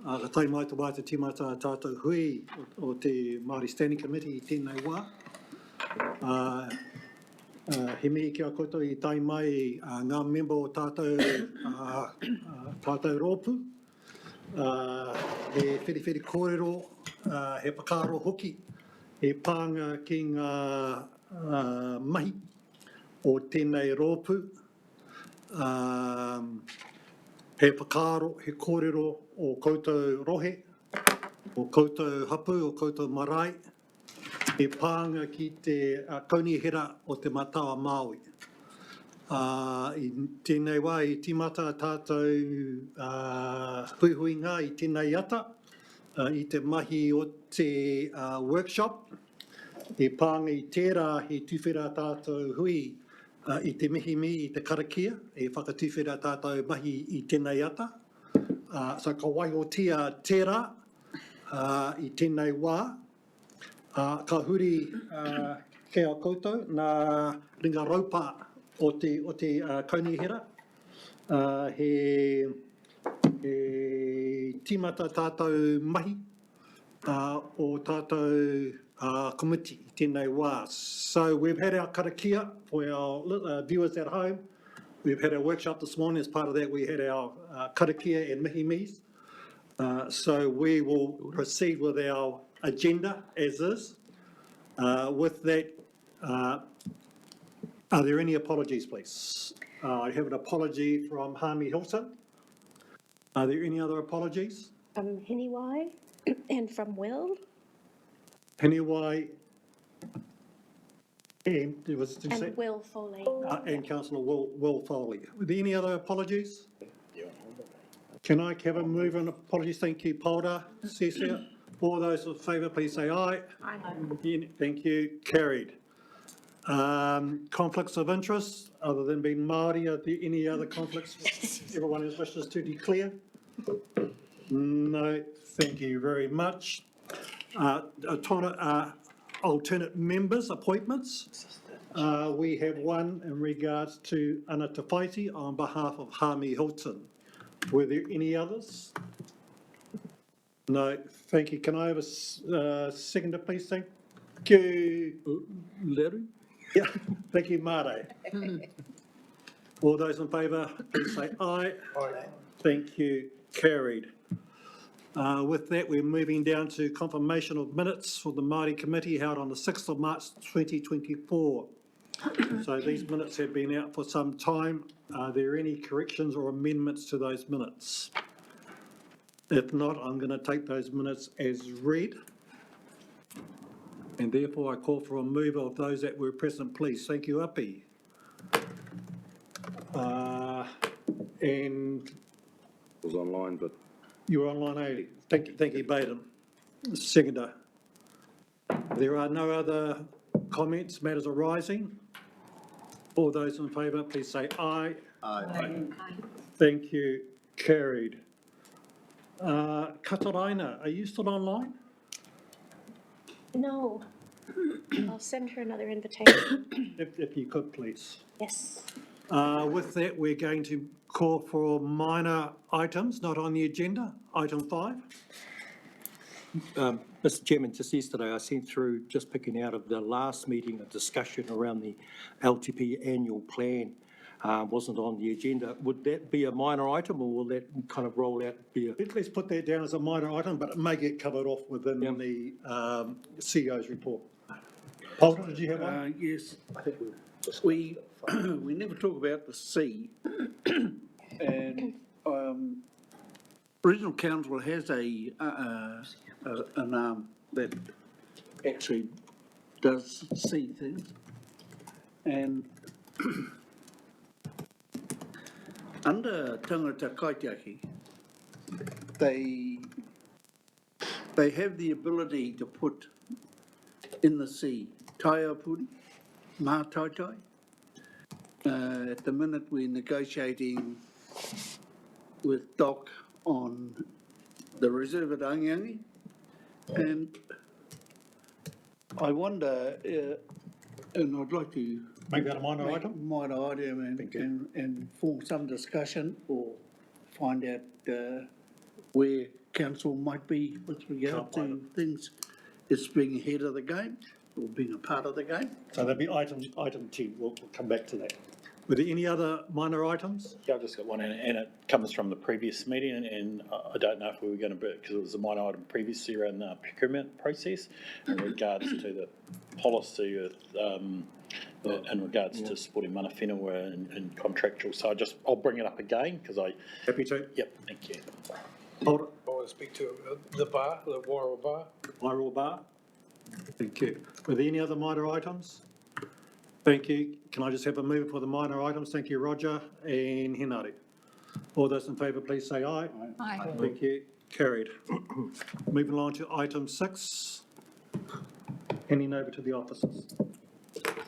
Ka tai mai te wā te timata tātou hui o te Māori Standing Committee I tēnei wā. He mihi kia koutou I tai mai ngā member o tātou rōpu. He whiriwhiri kōrero, he whakaaro hoki, he pānga ki ngā mahi o tēnei rōpu. He whakaaro, he kōrero o koutou rohe, o koutou hapu, o koutou marae. He pānga ki te kaunihera o te matawa Māori. I tēnei wā, I timata tātou huihuinga I tēnei ata, I te mahi o te workshop. He pānga I tērā he tuwhera tātou hui I te mihi I te karakia, he whakatuwhera tātou mahi I tēnei ata. So ka waihotia tērā I tēnei wā. Ka huri kia koutou, nā ringa raupā o te kaunihera. He timata tātou mahi o tātou committee I tēnei wā. So we've had our karakia for our viewers at home. We've had our workshop this morning. As part of that, we had our karakia and mihi-mis. So we will proceed with our agenda as is. With that, are there any apologies, please? I have an apology from Hami Hilton. Are there any other apologies? Hiniwai and from Will. Hiniwai and, Will Foley. And Councillor Will Foley. Are there any other apologies? Can I have a move on apologies? Thank you, Polder. Cecil. All those in favour, please say aye. Aye. Thank you. Carried. Conflicts of interest, other than being Māori, are there any other conflicts everyone wishes to declare? No, thank you very much. Alternate members appointments. We have one in regards to Ana Tawhaiti on behalf of Hami Hilton. Were there any others? No, thank you. Can I have a seconder, please? Thank you. Larry? Yeah, thank you, Mare. All those in favour, please say aye. Aye. Thank you. Carried. With that, we're moving down to confirmation of minutes for the Māori Committee held on the 6th of March 2024. So these minutes have been out for some time. Are there any corrections or amendments to those minutes? If not, I'm going to take those minutes as read. And therefore, I call for a move of those that were present, please. Thank you, Api. And I was online, but you were online, eh? Thank you, Baden. Seconder. There are no other comments, matters arising. All those in favour, please say aye. aye. Aye. Thank you. Carried. Kataraina, are you still online? No. I'll send her another invitation. If you could, please. Yes. With that, we're going to call for minor items not on the agenda. Item 5. Mr. Chairman, just yesterday I sent through, just picking out of the last meeting, a discussion around the LTP annual plan. Wasn't on the agenda. Would that be a minor item, or will that kind of roll out? Let's put that down as a minor item, but it may get covered off within the CEO's report. Polder, did you have one? Yes. We never talk about the sea, and Regional Council has an arm that actually does see things, and under tangata kaitiaki, they have the ability to put in the sea taiapuri, mātaitai. At the minute we're negotiating with DOC on the reserve at Angiangi, and I wonder, and I'd like to Make that a minor item? Minor item and form some discussion or find out where council might be with regard to things, it's being ahead of the game or being a part of the game. So that'd be item 10, we'll come back to that. Were there any other minor items? Yeah, I've just got one, and it comes from the previous meeting, and I don't know if we were going to, because it was a minor item previously around the procurement process in regards to the policy of, in regards to supporting mana whenua and contractual. So I'll bring it up again, because Happy to. yep, thank you. Hold it. I want to speak to the bar, the Warrior Bar. Wairoa Bar. Thank you. Were there any other minor items? Thank you. Can I just have a mover for the minor items? Thank you, Roger and Henare. All those in favour, please say aye. Aye. Thank you. Carried. Moving on to item 6. Handing over to the officers.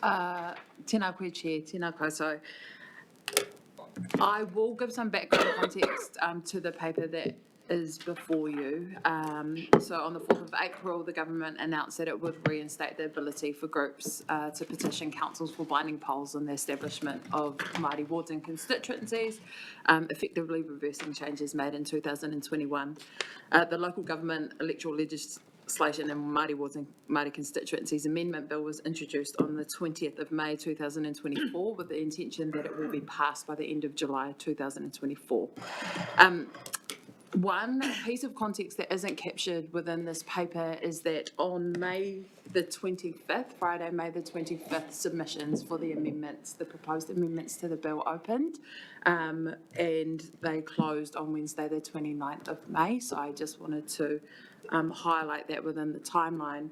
Tēnā koe, Chair, tēnā koutou. I will give some background context to the paper that is before you. So on the 4th of April, the government announced that it would reinstate the ability for groups to petition councils for binding polls on the establishment of Māori wards and constituencies, effectively reversing changes made in 2021. The local government electoral legislation and Māori wards and Māori constituencies amendment bill was introduced on the 20th of May 2024 with the intention that it will be passed by the end of July 2024. One piece of context that isn't captured within this paper is that on May the 25th, Friday, May the 25th, submissions for the amendments, the proposed amendments to the bill opened, and they closed on Wednesday the 29th of May. So I just wanted to highlight that within the timeline.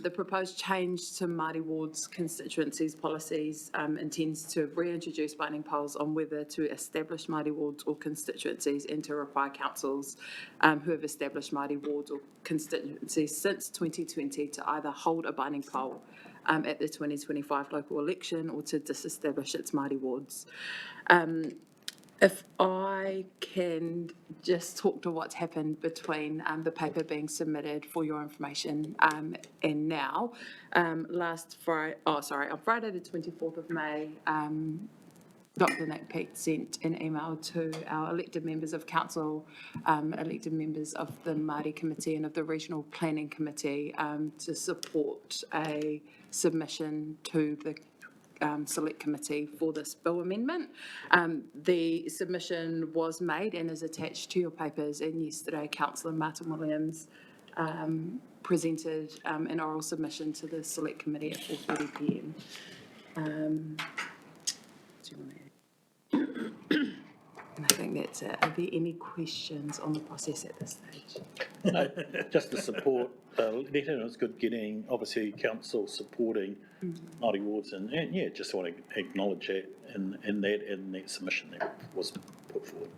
The proposed change to Māori wards constituencies policies intends to reintroduce binding polls on whether to establish Māori wards or constituencies and to require councils who have established Māori wards or constituencies since 2020 to either hold a binding poll at the 2025 local election or to disestablish its Māori wards. If I can just talk to what's happened between the paper being submitted for your information and now. On Friday the 24th of May, Dr. Nick Peake sent an email to our elected members of council, elected members of the Māori Committee and of the Regional Planning Committee to support a submission to the Select Committee for this bill amendment. The submission was made and is attached to your papers, and yesterday Councillor Martin Williams presented an oral submission to the Select Committee at 4:30 p.m. Do you want to add? And I think that's it. Are there any questions on the process at this stage? No, just to support the letter, and it's good getting, obviously, council supporting Māori wards, and yeah, just want to acknowledge that in that submission that was put forward.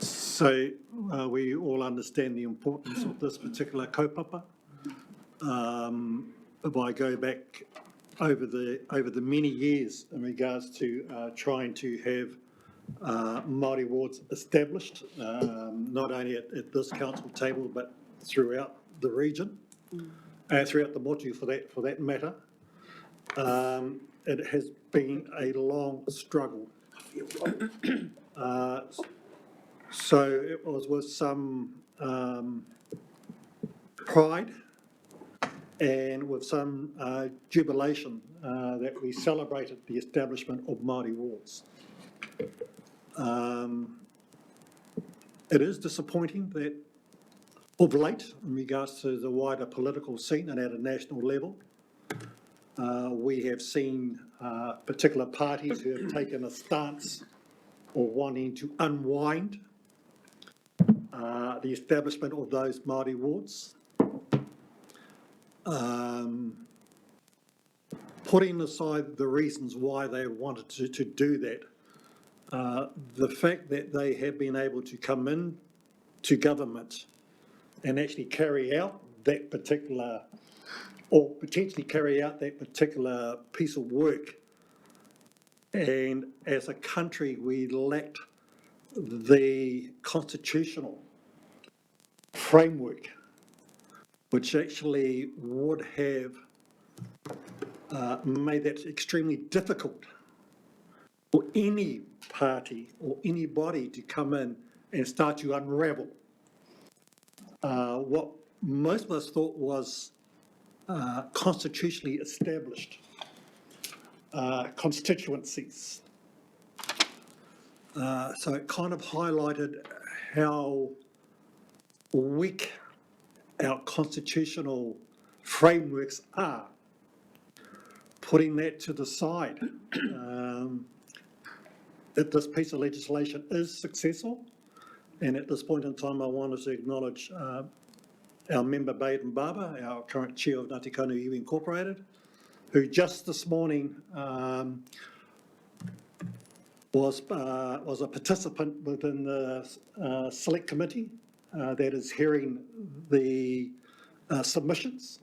So we all understand the importance of this particular kaupapa. If I go back over the many years in regards to trying to have Māori wards established, not only at this council table but throughout the region, throughout the motu for that matter, it has been a long struggle. So it was with some pride and with some jubilation that we celebrated the establishment of Māori wards. It is disappointing that of late, in regards to the wider political scene and at a national level, we have seen particular parties who have taken a stance of wanting to unwind the establishment of those Māori wards. Putting aside the reasons why they wanted to do that, the fact that they have been able to come in to government and actually carry out that particular, or potentially carry out that particular piece of work, and as a country we lacked the constitutional framework which actually would have made that extremely difficult for any party or anybody to come in and start to unravel what most of us thought was constitutionally established constituencies. So it kind of highlighted how weak our constitutional frameworks are. Putting that to the side, if this piece of legislation is successful, and at this point in time I wanted to acknowledge our member Baden Barber, our current chair of Ngāti Kaurau Iwi Incorporated, who just this morning was a participant within the select committee that is hearing the submissions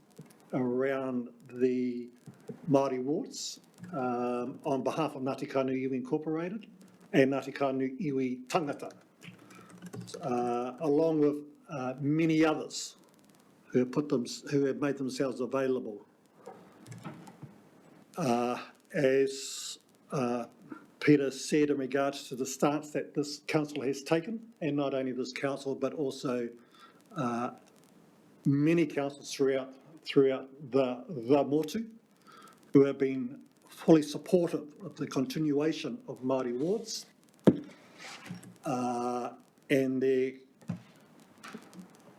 around the Māori wards on behalf of Ngāti Kaurau Iwi Incorporated and Ngāti Kaurau Iwi Tangata, along with many others who have made themselves available. As Peter said in regards to the stance that this council has taken, and not only this council but also many councils throughout the motu, who have been fully supportive of the continuation of Māori wards and their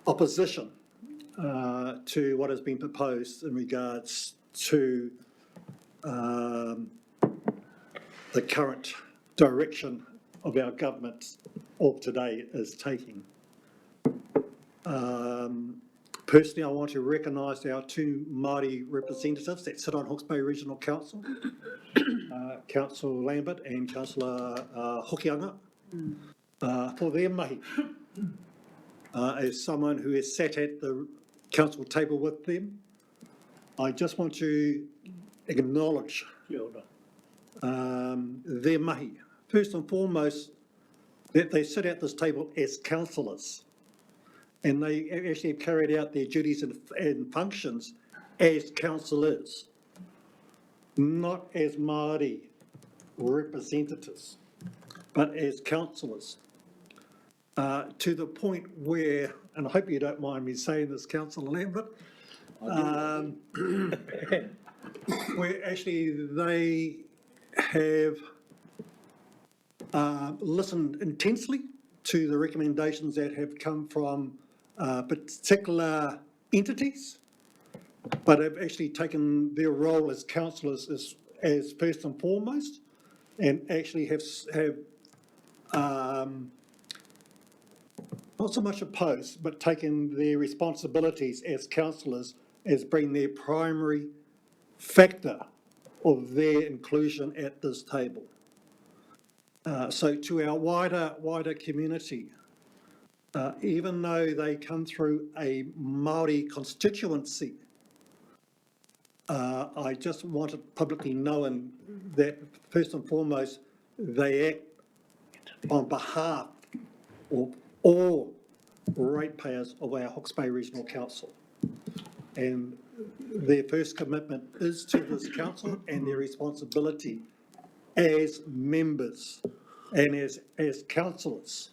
opposition to what has been proposed in regards to the current direction of our government of today is taking. Personally, I want to recognise our two Māori representatives that sit on Hawke's Bay Regional Council, Councillor Lambert and Councillor Hokianga, for their mahi. As someone who has sat at the council table with them, I just want to acknowledge their mahi. First and foremost, that they sit at this table as councillors, and they actually have carried out their duties and functions as councillors, not as Māori representatives, but as councillors. To the point where, and I hope you don't mind me saying this, Councillor Lambert, where actually they have listened intensely to the recommendations that have come from particular entities, but have actually taken their role as councillors as first and foremost, and actually have not so much opposed, but taken their responsibilities as councillors as being their primary factor of their inclusion at this table. So to our wider community, even though they come through a Māori constituency, I just want it publicly known that first and foremost, they act on behalf of all ratepayers of our Hawke's Bay Regional Council. And their first commitment is to this council and their responsibility as members and as councillors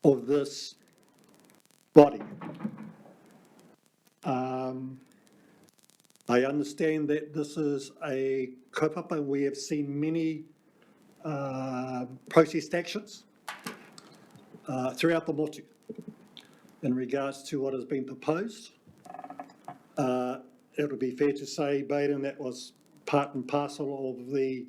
of this body. I understand that this is a kaupapa. We have seen many protest actions throughout the motu in regards to what has been proposed. It would be fair to say, Baden, that was part and parcel of the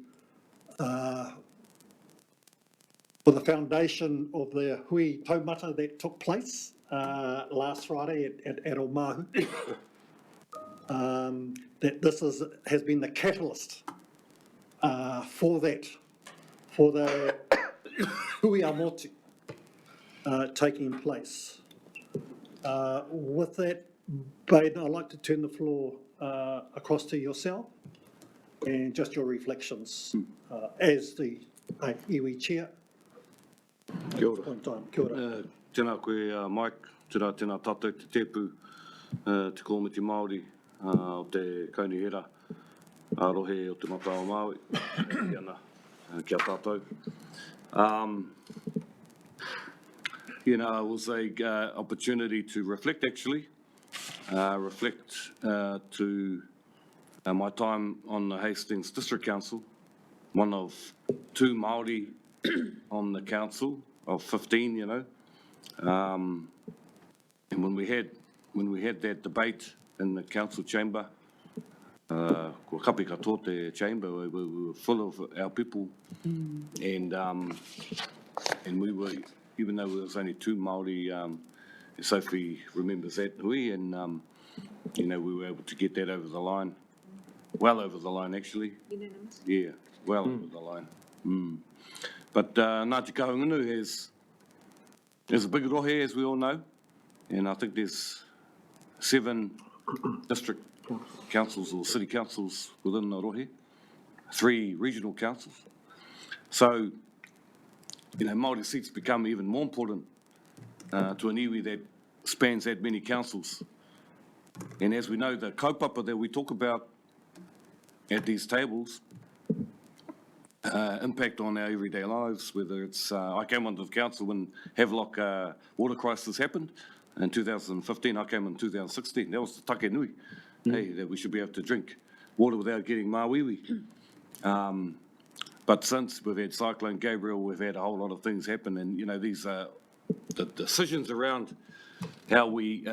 foundation of the hui taumata that took place last Friday at Omahu. That this has been the catalyst for the hui a motu taking place. With that, Baden, I'd like to turn the floor across to yourself and just your reflections as the iwi chair. Kia ora. Kia ora. Tēnā koe, Mike, tēnā tātou te tēpū, te komiti Māori o te kaunihera, rohe o te mata o Māui, kia tātou. you know, it was a opportunity to reflect, actually, to my time on the Hastings District Council, one of 2 Māori on the council of 15, you know. And when we had that debate in the council chamber, kua kapi katoa te chamber, we were full of our people, and we were, even though there was only 2 Māori, Sophie remembers that hui, and you know, we were able to get that over the line, well over the line actually. Unanimous. Yeah, well over the line. But Ngāti Kahungunu has a big rohe, as we all know, and I think there's 7 district councils or city councils within the rohe, 3 regional councils. So, you know, Māori seats become even more important to an iwi that spans that many councils. And as we know, the kaupapa that we talk about at these tables impact on our everyday lives, whether it's, I came onto the council when Havelock water crisis happened in 2015, I came in 2016, that was the take nui, hey, that we should be able to drink water without getting māwiwi. But since we've had Cyclone Gabriel, we've had a whole lot of things happen, and you know, these the decisions around how we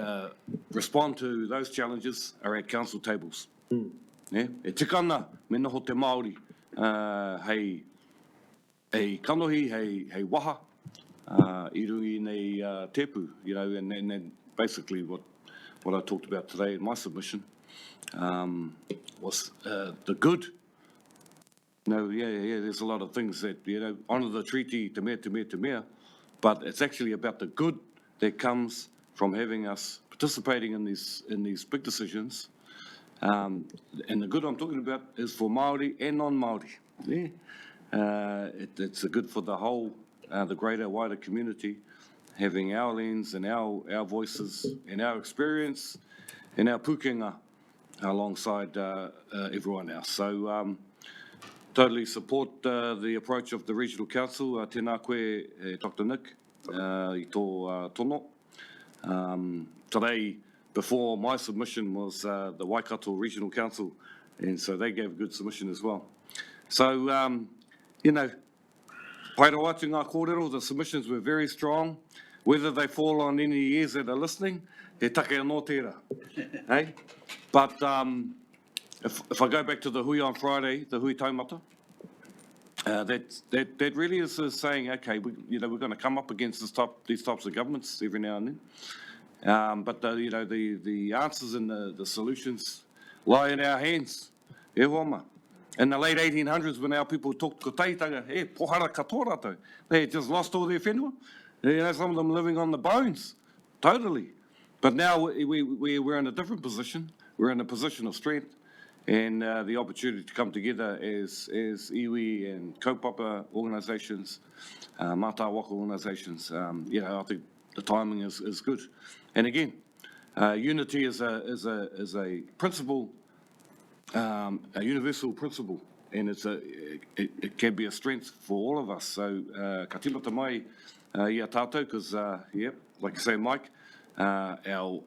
respond to those challenges are at council tables. Yeah? E tikana, me noho te Māori, hei kanohi, hei waha, I rungi nei tepu, you know, and basically what I talked about today in my submission was the good. No, yeah, there's a lot of things that, you know, honour the treaty, te mea, but it's actually about the good that comes from having us participating in these big decisions. And the good I'm talking about is for Māori and non-Māori. Yeah. It's a good for the whole, the greater, wider community, having our lens and our voices and our experience and our pukenga alongside everyone else. So, totally support the approach of the Regional Council. Tēnā koe, Dr. Nick, I tō tono. Today, before my submission, was the Waikato Regional Council, and so they gave a good submission as well. So, you know, pairo atu ngā kōrero, the submissions were very strong. Whether they fall on any ears that are listening, he take anō tērā, hey? But if I go back to the hui on Friday, the hui taumata, that really is saying, okay, you know, we're going to come up against these types of governments every now and then. But you know, the answers and the solutions lie in our hands. E homa. In the late 1800s, when our people talked ko teitanga, pohara katoa rātou, they had just lost all their whenua. You know, some of them living on the bones, totally. But now we're in a different position. We're in a position of strength, and the opportunity to come together as iwi and kaupapa organisations, mātā waka organisations. You know, I think the timing is good. And again, unity is a principle, a universal principle, and it can be a strength for all of us. So, ka tīmata mai ia tātou, because, yeah, like you say, Mike, our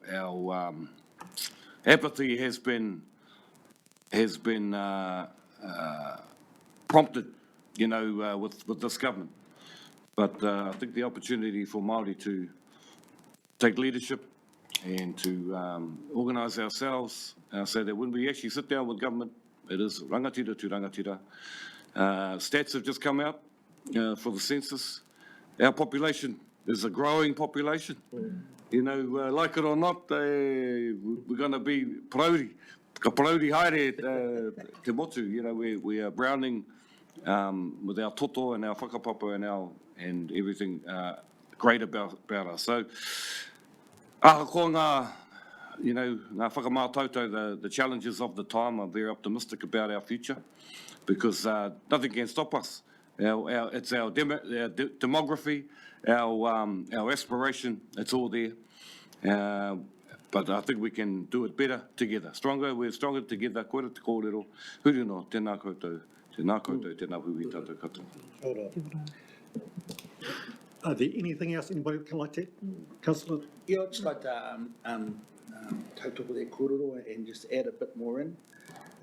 apathy has been prompted, you know, with this government. But I think the opportunity for Māori to take leadership and to organise ourselves so that when we actually sit down with government, it is rangatira to rangatira. Stats have just come out for the census. Our population is a growing population. You know, like it or not, we're going to be prauri. Ka prauri haere te motu. You know, we are browning with our toto and our whakapapa and everything great about us. So, ko ngā, you know, ngā whakamātautau, the challenges of the time, I'm very optimistic about our future, because nothing can stop us. It's our demography, our aspiration, it's all there. But I think we can do it better together. We're stronger together. Koera te kōrero. Huri no, tēnā koutou, tēnā hui tātou katoa. Are there anything else anybody can like to, councillor? Yeah, I'd just like to, tautoko their kororo and just add a bit more in,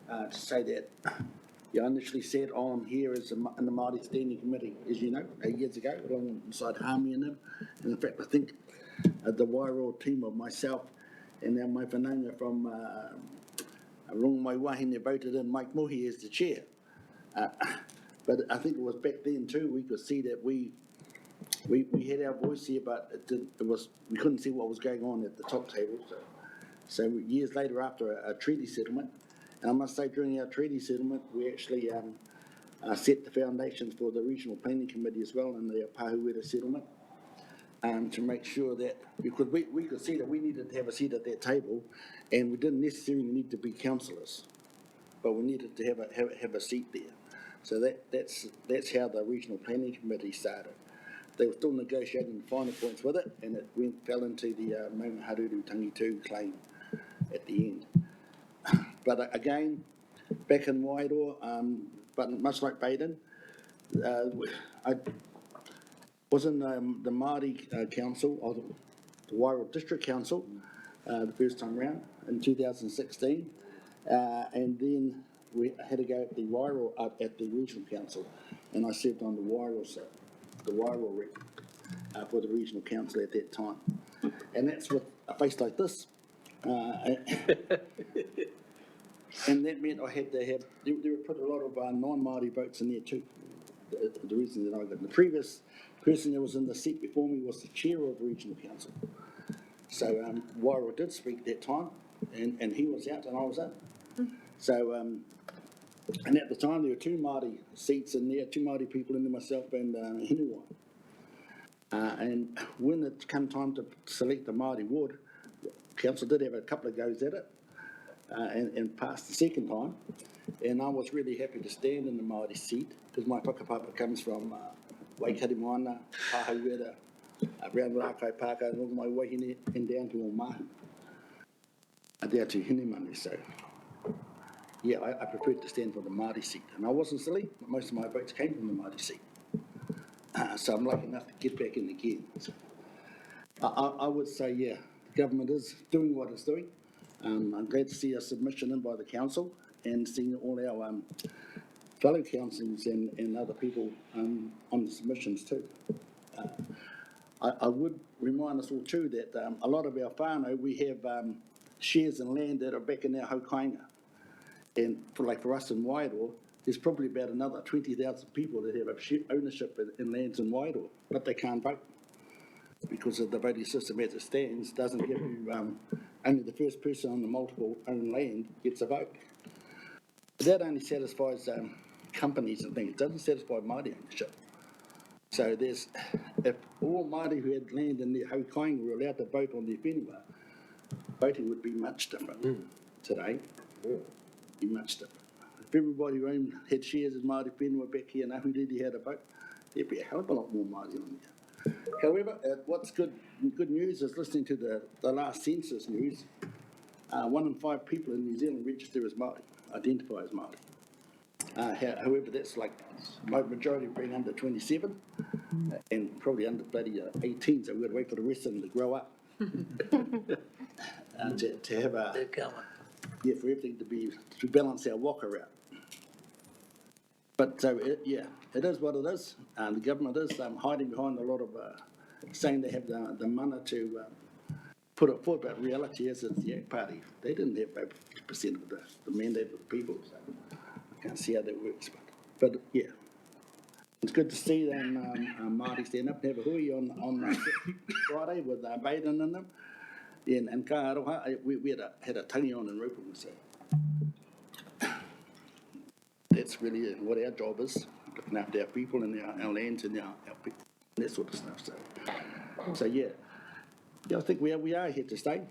to say that, I initially sat on here as in the Māori Standing Committee, as you know, 8 years ago, alongside Hami and them. And in fact, I think the Wairua team of myself and now my whanaunga from Rongamai Wahine voted in Mike Mohi as the chair. But I think it was back then too, we could see that we had our voice here, but we couldn't see what was going on at the top table. So years later, after a treaty settlement, and I must say during our treaty settlement, we actually set the foundations for the Regional Planning Committee as well in the Pahuera settlement, to make sure that, because we could see that we needed to have a seat at that table, and we didn't necessarily need to be councillors, but we needed to have a seat there. So that's how the Regional Planning Committee started. They were still negotiating the final points with it, and it fell into the Maunga Haruru Tangitu claim at the end. But again, back in Wairoa, but much like Baden, I was in the Māori Council, or the Wairoa District Council, the first time round in 2016, and then we had to go at the Wairoa up at the Regional Council, and I served on the Wairoa side, the Wairoa rep for the Regional Council at that time, and that's with a face like this. And that meant I had to have, there were put a lot of non-Māori votes in there too. The reason that I got, the previous person that was in the seat before me was the chair of the Regional Council. So Wairoa did speak that time, and he was out and I was in. So, and at the time there were 2 Māori seats in there, 2 Māori people in there, myself and Henua. And when it came time to select the Māori ward, Council did have a couple of goes at it. And passed the second time, and I was really happy to stand in the Māori seat because my whakapapa comes from Waikaremoana, Pahuera, around Rākai Pāka, and all my wahine, and down to Omahu, down to Hinemani. So, yeah, I preferred to stand for the Māori seat, and I wasn't silly. Most of my votes came from the Māori seat, so I'm lucky enough to get back in again. So, I would say, yeah, the government is doing what it's doing. I'm glad to see a submission in by the council and seeing all our fellow councillors and other people on the submissions too. I would remind us all too that a lot of our whānau, we have shares in land that are back in our haukainga. And for us in Wairoa, there's probably about another 20,000 people that have ownership in lands in Wairoa, but they can't vote because of the voting system as it stands doesn't give you, only the first person on the multiple owned land gets a vote. But that only satisfies companies and things, it doesn't satisfy Māori ownership. So if all Māori who had land in their haukainga were allowed to vote on their whenua, voting would be much different today. Be much different. If everybody who had shares in Māori whenua back here in Ahuriri had a vote, there'd be a hell of a lot more Māori on there. However, what's good news is listening to the last census news, 1 in 5 people in New Zealand register as Māori, identify as Māori. However, that's like my majority being under 27 and probably under bloody 18, so we've got to wait for the rest of them to grow up to have a, yeah, for everything to balance our waka out. But so, it is what it is. The government is hiding behind a lot of saying they have the mana to put it forward, but reality is it's the ACT Party. They didn't have over 50% of the mandate of the people, so I can't see how that works. But yeah, it's good to see them Māori stand up and have a hui on Friday with Baden in them. And ka aroha, we had a tangi on in Rupunga, so that's really what our job is, looking after our people and our lands and our people, and that sort of stuff. So yeah, I think we are here to stay.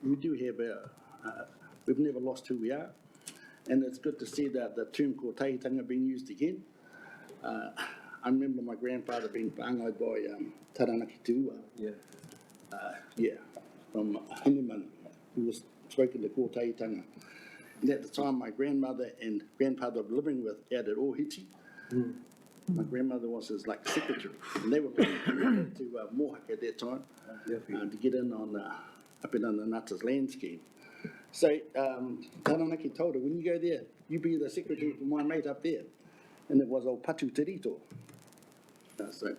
We do have we've never lost who we are, and it's good to see that the term ko tahitanga being used again. I remember my grandfather being whāngai by Taranaki Tua. Yeah, from Hineman, who was spoken to ko tahitanga. And at the time, my grandmother and grandfather were living with out at Ohiti. My grandmother was his like secretary, and they were paying to Hawke at that time to get in on up and on the Ngata's land scheme. So Taranaki told her, when you go there, you be the secretary for my mate up there, and it was old Patu Tirito. So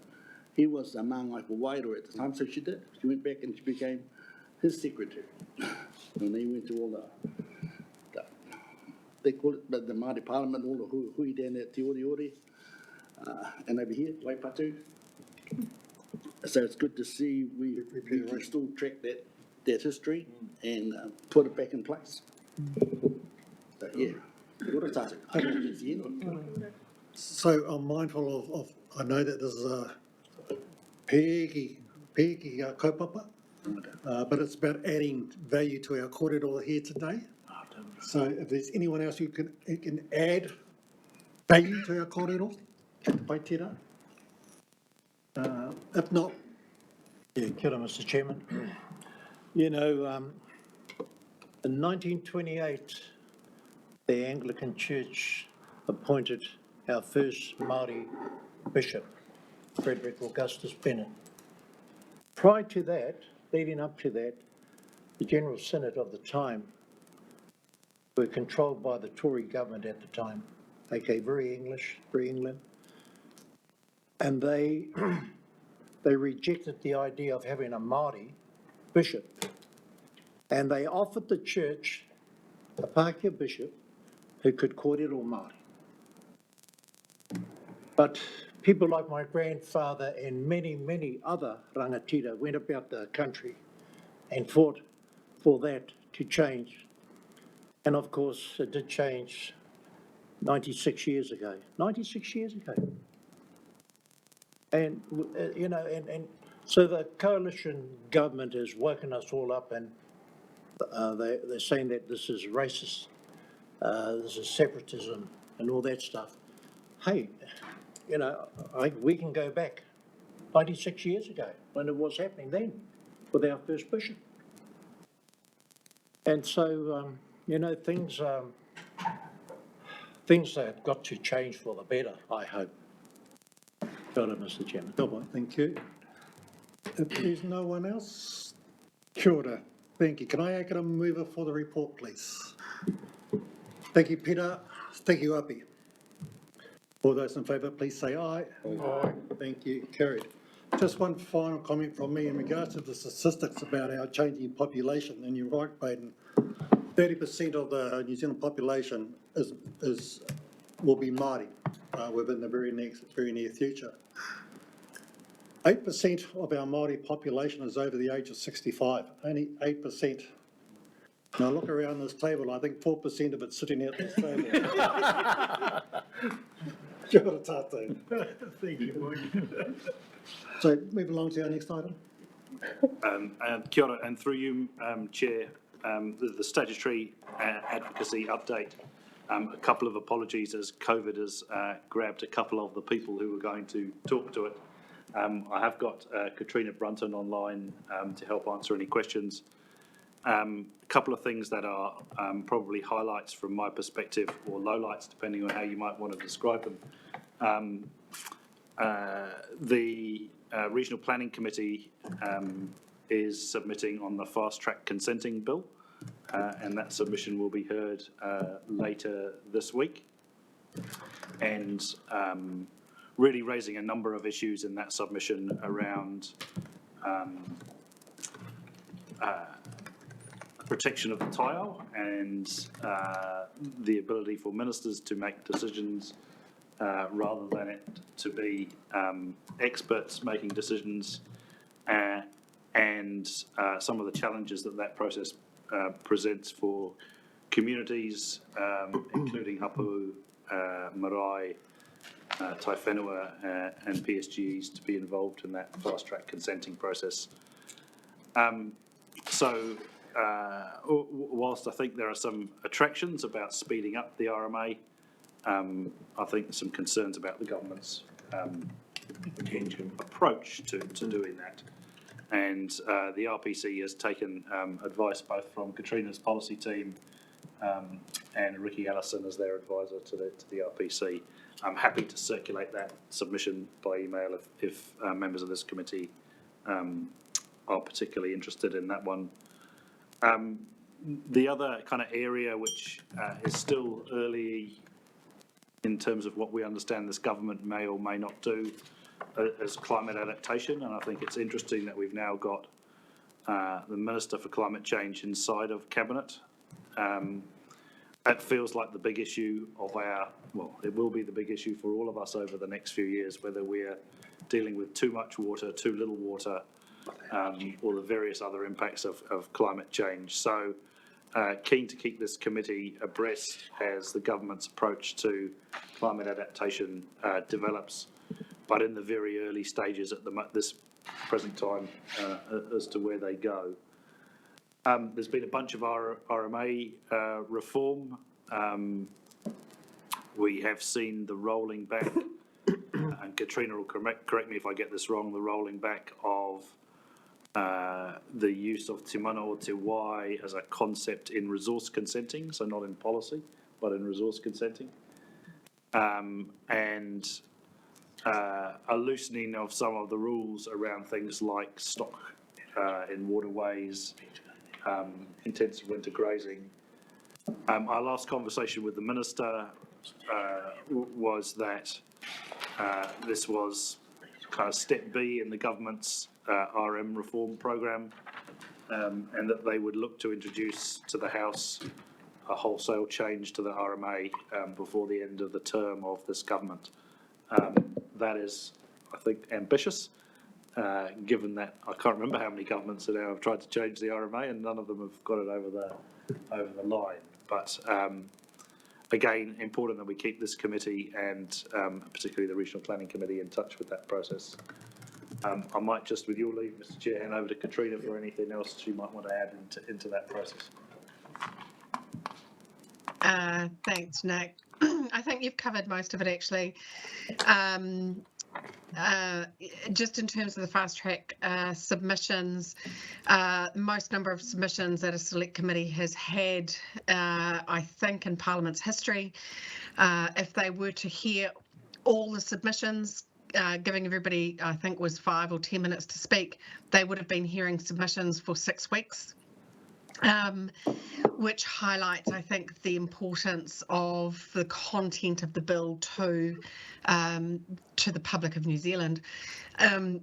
he was a māngai for Wairo at the time, so she did. She went back and she became his secretary. And they went to all they call it the Māori Parliament, all the hui down there at Te Ori, and over here, Waipatu. So it's good to see we can still track that history and put it back in place. So, yeah. Kia ora tātou. That's the end. So I'm mindful of I know that this is a pēki kaupapa, but it's about adding value to our kōrero here today. So if there's anyone else who can add value to our kōrero, pai tērā. If not, Yeah, kia ora, Mr. Chairman. You know, in 1928, the Anglican Church appointed our first Māori bishop, Frederick Augustus Bennett. Prior to that, leading up to that, the General Synod of the time were controlled by the Tory government at the time, aka very English, very England, and they rejected the idea of having a Māori bishop, and they offered the church a Pākehā bishop who could kōrero Māori. But people like my grandfather and many, many other rangatira went about the country and fought for that to change. And of course, it did change 96 years ago. 96 years ago. And, you know, and so the coalition government has woken us all up, and they're saying that this is racist, this is separatism and all that stuff. Hey, you know, we can go back 96 years ago when it was happening then with our first bishop. And so, you know, things have got to change for the better, I hope. Got it, Mr. Chairman. thank you. If there's no one else, kia ora. Thank you. Can I get a mover for the report, please? Thank you, Peter. Thank you, Api. All those in favour, please say aye. Aye. Thank you. Carried. Just one final comment from me in regards to the statistics about our changing population. And you're right, Baden. 30% of the New Zealand population will be Māori within the very near future. 8% of our Māori population is over the age of 65. Only 8%. Now look around this table. I think 4% of it's sitting out this table. Kia ora tātou. Thank you, Mike. So move along to our next item. Kia ora, and through you, Chair, the statutory advocacy update. A couple of apologies as COVID has grabbed a couple of the people who were going to talk to it. I have got Katrina Brunton online to help answer any questions. A couple of things that are probably highlights from my perspective, or lowlights, depending on how you might want to describe them. The Regional Planning Committee is submitting on the fast track consenting bill, and that submission will be heard later this week. And really raising a number of issues in that submission around protection of the taiao and the ability for ministers to make decisions rather than it to be experts making decisions, and some of the challenges that process presents for communities, including hapu, marae, tai whenua, and PSGs to be involved in that fast track consenting process. Whilst I think there are some attractions about speeding up the RMA, I think there's some concerns about the government's approach to doing that. And the RPC has taken advice both from Katrina's policy team and Ricky Allison as their advisor to the RPC. I'm happy to circulate that submission by email if members of this committee are particularly interested in that one. The other kind of area which is still early in terms of what we understand this government may or may not do is climate adaptation, and I think it's interesting that we've now got the Minister for Climate Change inside of Cabinet. It feels like the big issue of it will be the big issue for all of us over the next few years, whether we're dealing with too much water, too little water, or the various other impacts of climate change. So keen to keep this committee abreast as the government's approach to climate adaptation develops, but in the very early stages at this present time as to where they go. There's been a bunch of RMA reform. We have seen the rolling back, and Katrina will correct me if I get this wrong, the rolling back of the use of te mana o te wai as a concept in resource consenting, so not in policy, but in resource consenting. And a loosening of some of the rules around things like stock in waterways, intensive winter grazing. Our last conversation with the Minister was that this was kind of step B in the government's RM reform programme, and that they would look to introduce to the House a wholesale change to the RMA before the end of the term of this government. That is, I think, ambitious, given that I can't remember how many governments now have tried to change the RMA and none of them have got it over the line. But again, important that we keep this committee and particularly the Regional Planning Committee in touch with that process. I might just, with your leave, Mr. Chair, hand over to Katrina for anything else she might want to add into that process. Thanks, Nick. I think you've covered most of it, actually. Just in terms of the fast track submissions, most number of submissions that a select committee has had, I think, in Parliament's history. If they were to hear all the submissions, giving everybody, I think, was 5 or 10 minutes to speak, they would have been hearing submissions for 6 weeks. Which highlights, I think, the importance of the content of the bill to the public of New Zealand.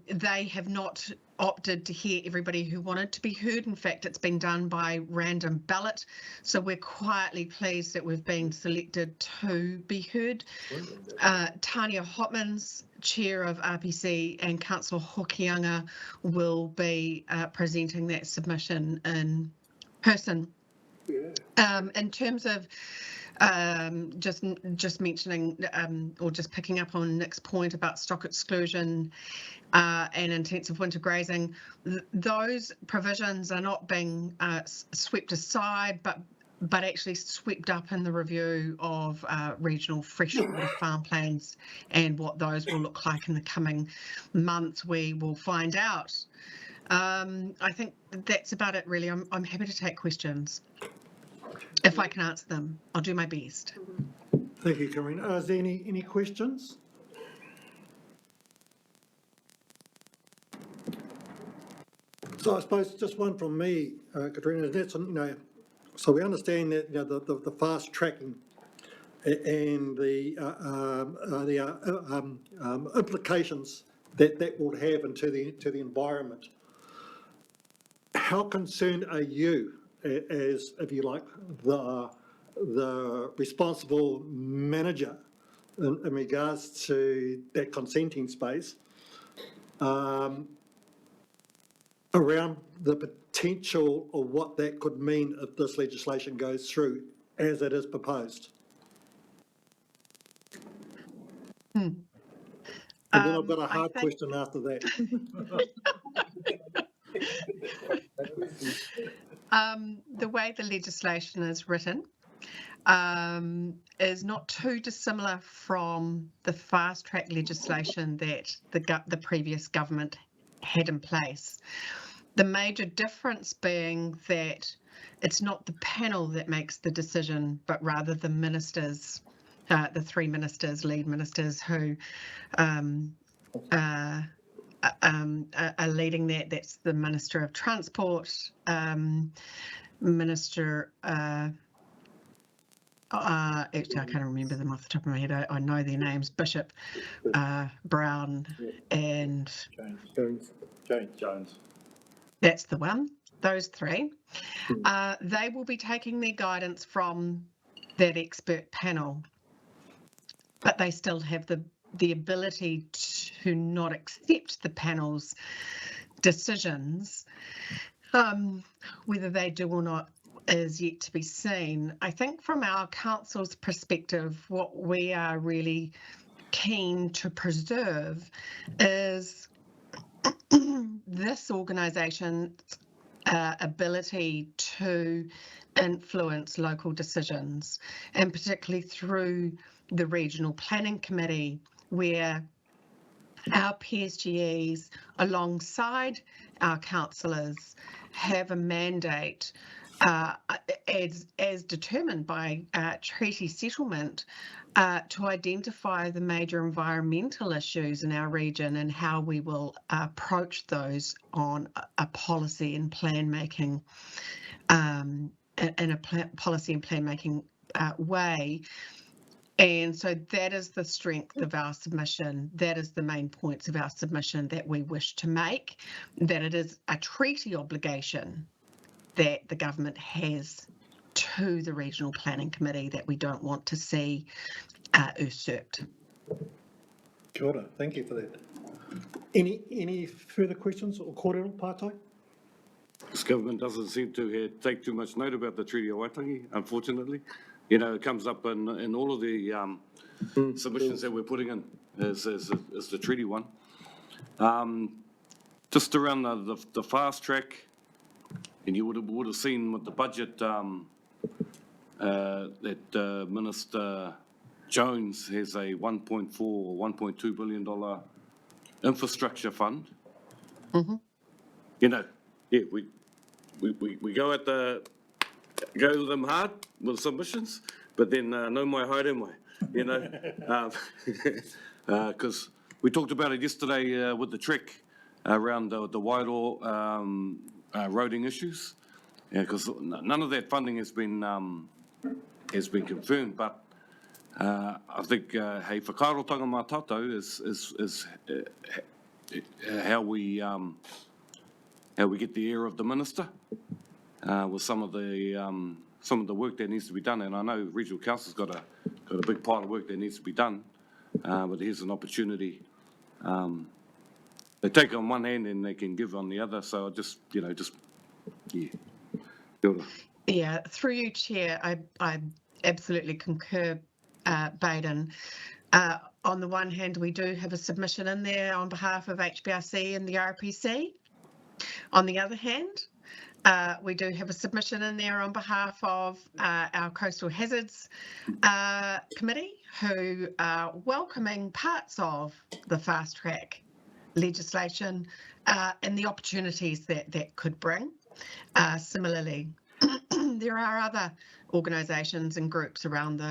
They have not opted to hear everybody who wanted to be heard. In fact, it's been done by random ballot. So we're quietly pleased that we've been selected to be heard. Tania Hotmans, Chair of RPC, and Councillor Hawke will be presenting that submission in person. In terms of just mentioning or just picking up on Nick's point about stock exclusion and intensive winter grazing, those provisions are not being swept aside, but actually swept up in the review of regional freshwater farm plans and what those will look like in the coming months. We will find out. I think that's about it, really. I'm happy to take questions. If I can answer them, I'll do my best. Thank you, Karina. Is there any questions? So I suppose just one from me, Katrina. That's, so we understand that the fast tracking and the implications that will have into the environment. How concerned are you, as, if you like, the responsible manager in regards to that consenting space, around the potential of what that could mean if this legislation goes through as it is proposed? And then I've got a hard question after that. The way the legislation is written is not too dissimilar from the fast track legislation that the previous government had in place. The major difference being that it's not the panel that makes the decision, but rather the ministers, the three ministers, lead ministers who are leading that. That's the Minister of Transport, Minister. Actually, I can't remember them off the top of my head. I know their names: Bishop, Brown, and Jones. that's the one. Those three. They will be taking their guidance from that expert panel, but they still have the ability to not accept the panel's decisions. Whether they do or not is yet to be seen. I think from our council's perspective, what we are really keen to preserve is this organisation's ability to influence local decisions, and particularly through the Regional Planning Committee, where our PSGEs, alongside our councillors, have a mandate as determined by treaty settlement to identify the major environmental issues in our region and how we will approach those on a policy and plan making policy and plan making way. And so that is the strength of our submission. That is the main points of our submission that we wish to make, that it is a treaty obligation that the government has to the Regional Planning Committee that we don't want to see usurped. Kia ora, thank you for that. Any further questions or kōrero, Pātai? This government doesn't seem to take too much note about the Treaty of Waitangi, unfortunately. You know, it comes up in all of the submissions that we're putting in as the treaty one. Just around the fast track, and you would have seen with the budget that Minister Jones has a $1.4 or $1.2 billion infrastructure fund. Mm-hmm. You know, yeah, we go to them hard with submissions, but then no mai haere mai, you know, because we talked about it yesterday with the trek around the Wairau roading issues, because none of that funding has been confirmed, but I think hei whakaarotanga mā tātou is how we get the ear of the minister with some of the work that needs to be done. And I know Regional Council's got a big pile of work that needs to be done, but here's an opportunity. They take on one hand and they can give on the other. So yeah. Yeah, through you, Chair, I absolutely concur, Baden. On the one hand, we do have a submission in there on behalf of HBRC and the RPC. On the other hand, we do have a submission in there on behalf of our Coastal Hazards Committee, who are welcoming parts of the fast track legislation and the opportunities that could bring. Similarly, there are other organisations and groups around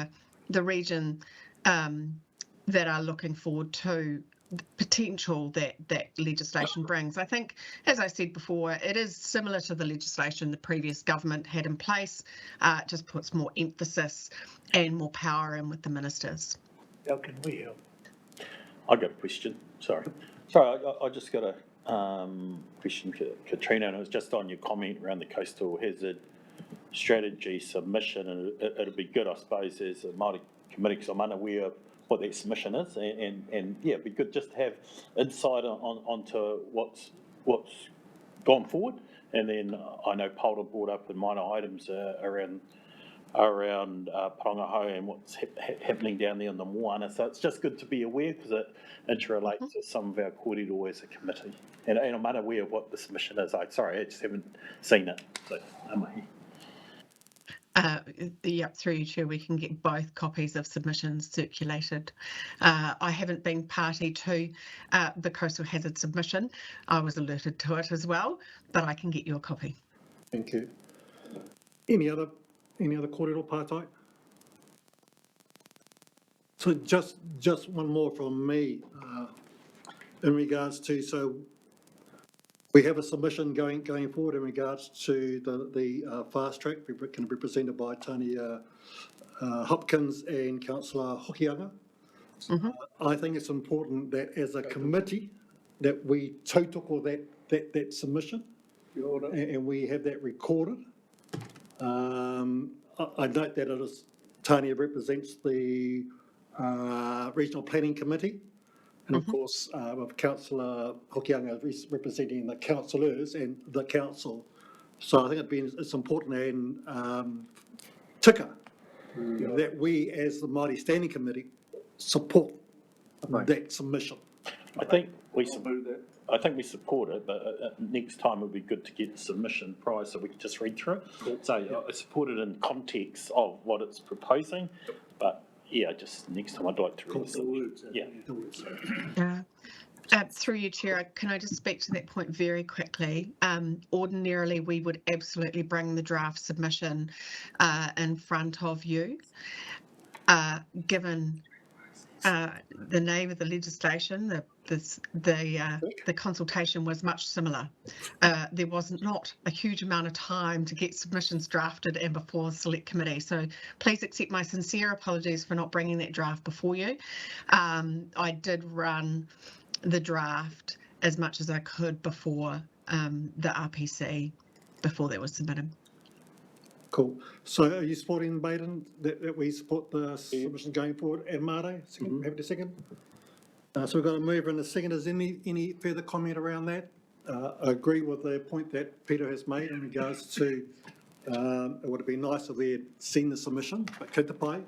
the region that are looking forward to the potential that legislation brings. I think, as I said before, it is similar to the legislation the previous government had in place. It just puts more emphasis and more power in with the ministers. How can we help? I got a question. Sorry, I just got a question, Katrina, and it was just on your comment around the coastal hazard strategy submission, and it'd be good, I suppose, as a Māori committee, because I'm unaware of what that submission is, and yeah, it'd be good just to have insight onto what's gone forward. And then I know Paula brought up in minor items around Pāngahau and what's happening down there in the Moana. So it's just good to be aware, because it interrelates to some of our kōrero as a committee. And I'm unaware of what the submission is. I just haven't seen it. So, Through you, Chair, we can get both copies of submissions circulated. I haven't been party to the coastal hazard submission. I was alerted to it as well, but I can get you a copy. Thank you. Any other kōrero pātai? So just one more from me, in regards to, so we have a submission going forward in regards to the fast track, can be presented by Tony Hopkins and Councillor Hokianga. I think it's important that as a committee, that we tautoko that submission, and we have that recorded. I note that it is, Tanya represents the Regional Planning Committee, and of course, with Councillor Hokianga representing the councillors and the council. So I think it's important and tika that we, as the Māori Standing Committee, support that submission. I think we support it, but next time it would be good to get the submission prior so we can just read through it. So I support it in context of what it's proposing, but yeah, just next time I'd like to read the words. Yeah. Through you, Chair, can I just speak to that point very quickly? Ordinarily, we would absolutely bring the draft submission in front of you. Given the name of the legislation, the consultation was much similar. There was not a huge amount of time to get submissions drafted and before the select committee. So please accept my sincere apologies for not bringing that draft before you. I did run the draft as much as I could before the RPC, before that was submitted. Cool. So are you supporting, Baden, that we support the submission going forward? And Mare, happy to second? So we've got a mover and a second. Is any further comment around that? I agree with the point that Peter has made in regards to it would have been nice if we had seen the submission, but katapai,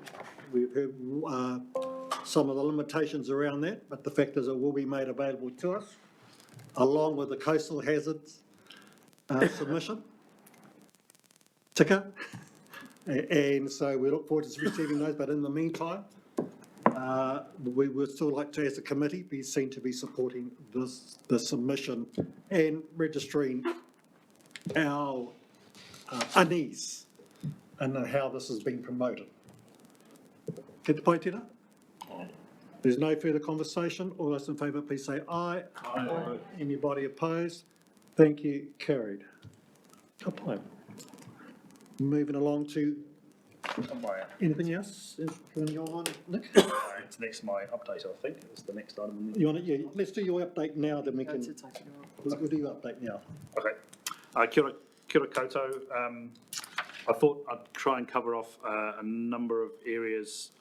we've heard some of the limitations around that, but the fact is it will be made available to us, along with the coastal hazards submission. Tika. And so we look forward to receiving those, but in the meantime, we would still like to, as a committee, be seen to be supporting the submission and registering our unease and how this is being promoted. Get the point, Tina? There's no further conversation. All those in favour, please say aye. Aye. Anybody opposed? Thank you. Carried. Ka pai. Moving along to anything else from your mind, Nick? It's next my update, I think. It's the next item. You want to, yeah, let's do your update now, then we can. We'll do your update now. Okay. Kia ora koutou. I thought I'd try and cover off a number of areas.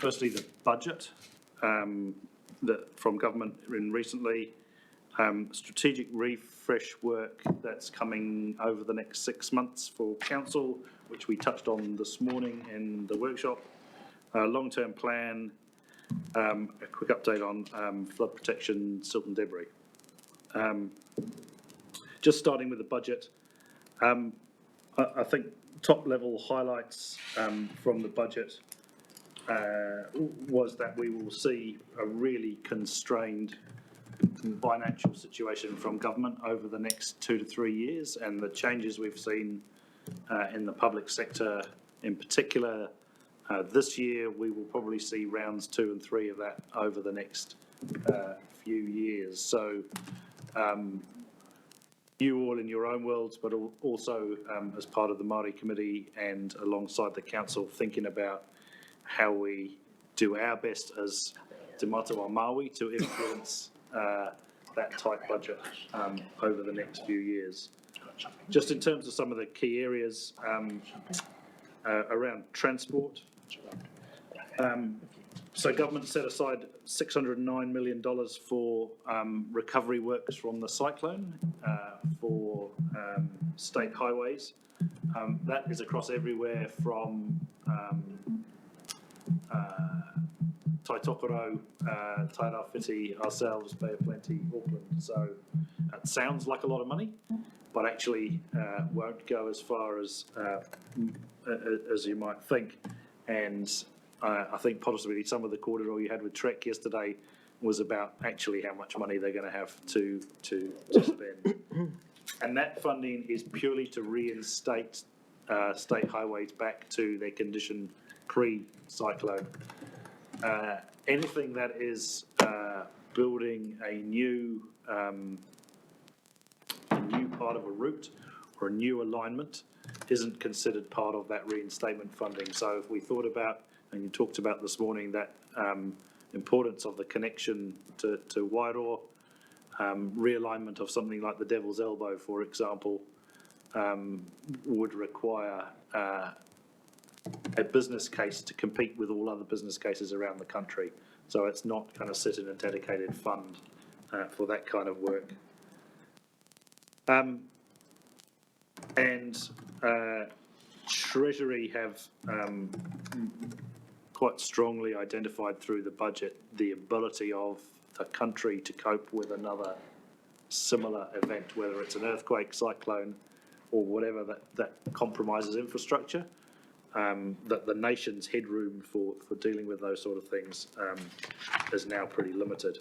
Firstly, the budget that from government in recently. Strategic refresh work that's coming over the next 6 months for council, which we touched on this morning in the workshop. Long-term plan, a quick update on flood protection, silt and debris. Just starting with the budget, I think top level highlights from the budget was that we will see a really constrained financial situation from government over the next 2 to 3 years, and the changes we've seen in the public sector in particular this year, we will probably see rounds 2 and 3 of that over the next few years. So you all in your own worlds, but also as part of the Māori committee and alongside the council, thinking about how we do our best as Te Matawa Māui to influence that tight budget over the next few years. Just in terms of some of the key areas around transport, so government set aside $609 million for recovery works from the cyclone for state highways. That is across everywhere from Taitokoro, Tairawhiti, ourselves, Bay of Plenty, Auckland. So it sounds like a lot of money, but actually won't go as far as you might think. And I think possibly some of the kōrero you had with Trek yesterday was about actually how much money they're going to have to spend. And that funding is purely to reinstate state highways back to their condition pre-cyclone. Anything that is building a new part of a route or a new alignment isn't considered part of that reinstatement funding. So if we thought about, and you talked about this morning, that importance of the connection to Wairoa, realignment of something like the Devil's Elbow, for example, would require a business case to compete with all other business cases around the country. So it's not going to sit in a dedicated fund for that kind of work. And Treasury have quite strongly identified through the budget the ability of the country to cope with another similar event, whether it's an earthquake, cyclone, or whatever that compromises infrastructure. That the nation's headroom for dealing with those sort of things is now pretty limited.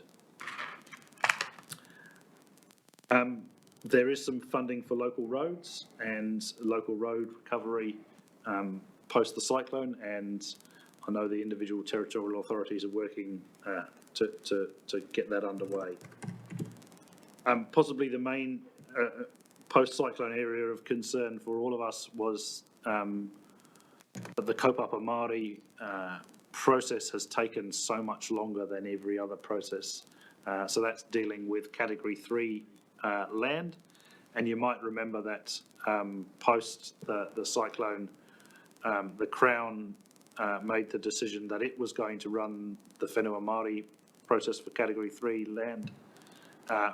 There is some funding for local roads and local road recovery post the cyclone, and I know the individual territorial authorities are working to get that underway. Possibly the main post-cyclone area of concern for all of us was that the kaupapa Māori process has taken so much longer than every other process. So that's dealing with Category 3 land. And you might remember that post the cyclone, the Crown made the decision that it was going to run the whenua Māori process for Category 3 land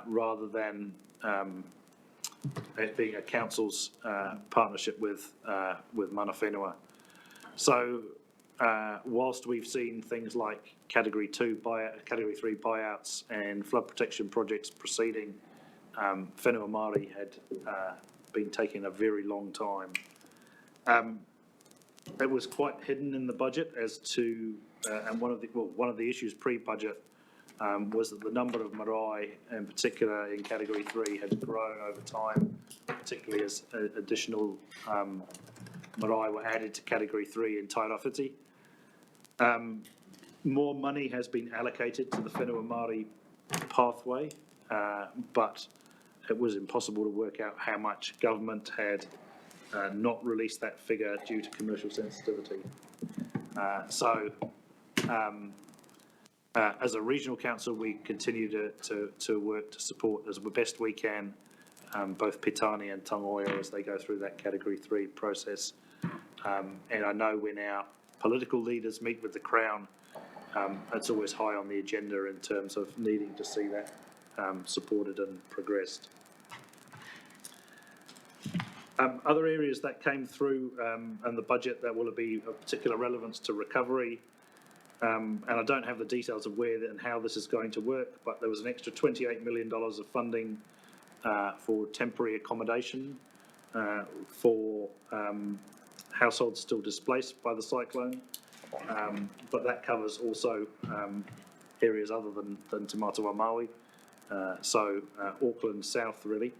rather than it being a council's partnership with mana whenua. So whilst we've seen things like Category 3 buyouts and flood protection projects proceeding, whenua Māori had been taking a very long time. It was quite hidden in the budget as to, and one of the issues pre-budget was that the number of marae, in particular in Category 3, had grown over time, particularly as additional marae were added to Category 3 in Tairawhiti. More money has been allocated to the whenua Māori pathway, but it was impossible to work out how much government had not released that figure due to commercial sensitivity. As a regional council, we continue to work to support as best we can both Pitani and Tangoia as they go through that Category 3 process. And I know when our political leaders meet with the Crown, it's always high on the agenda in terms of needing to see that supported and progressed. Other areas that came through and the budget that will be of particular relevance to recovery, and I don't have the details of where and how this is going to work, but there was an extra $28 million of funding for temporary accommodation for households still displaced by the cyclone, but that covers also areas other than Te Matawa Maui, so Auckland South really.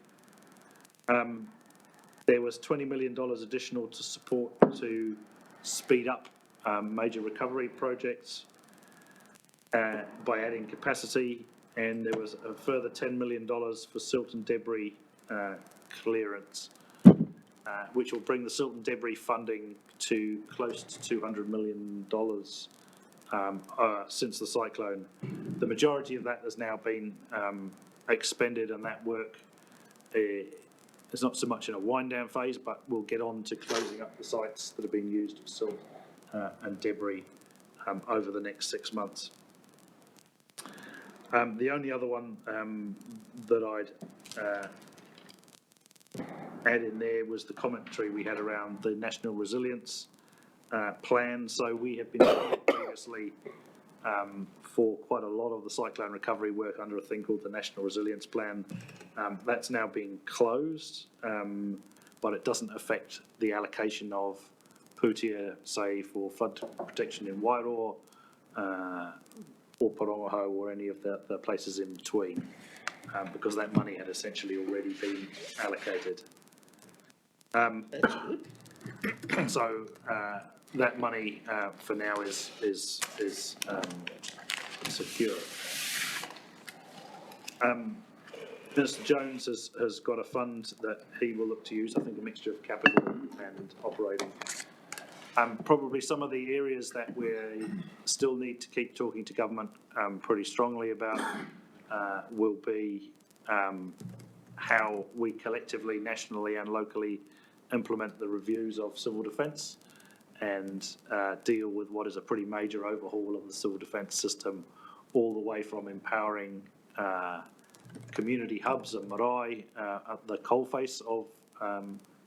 There was $20 million additional to support to speed up major recovery projects by adding capacity, and there was a further $10 million for silt and debris clearance, which will bring the silt and debris funding to close to $200 million since the cyclone. The majority of that has now been expended, and that work is not so much in a wind-down phase, but we'll get on to closing up the sites that have been used for silt and debris over the next 6 months. The only other one that I'd add in there was the commentary we had around the National Resilience Plan. So we have been previously for quite a lot of the cyclone recovery work under a thing called the National Resilience Plan. That's now been closed, but it doesn't affect the allocation of pūtea, say, for flood protection in Wairoa, or Parongaho, or any of the places in between, because that money had essentially already been allocated. That's good. So that money for now is secure. Mr Jones has got a fund that he will look to use, I think a mixture of capital and operating. Probably some of the areas that we still need to keep talking to government pretty strongly about will be how we collectively, nationally and locally implement the reviews of civil defence and deal with what is a pretty major overhaul of the civil defence system, all the way from empowering community hubs and marae at the coalface of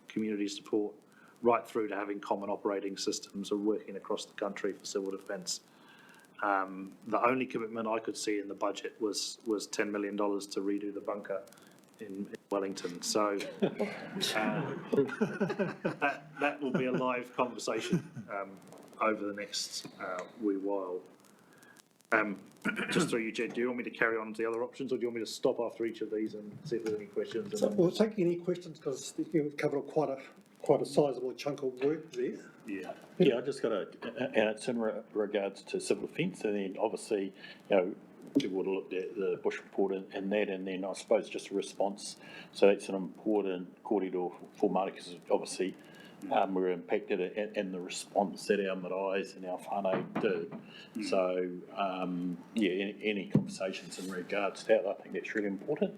community support, right through to having common operating systems and working across the country for civil defence. The only commitment I could see in the budget was $10 million to redo the bunker in Wellington. So that will be a live conversation over the next wee while. Just through you, Jed, do you want me to carry on to the other options, or do you want me to stop after each of these and see if there's any questions? So we'll take any questions because you've covered quite a sizable chunk of work there. Yeah. Yeah, I just got and it's in regards to civil defence, and then obviously, people would have looked at the Bush report and that, and then I suppose just a response. So that's an important corridor for Māori, because obviously we're impacted in the response that our maraes and our whānau do. So, any conversations in regards to that, I think that's really important.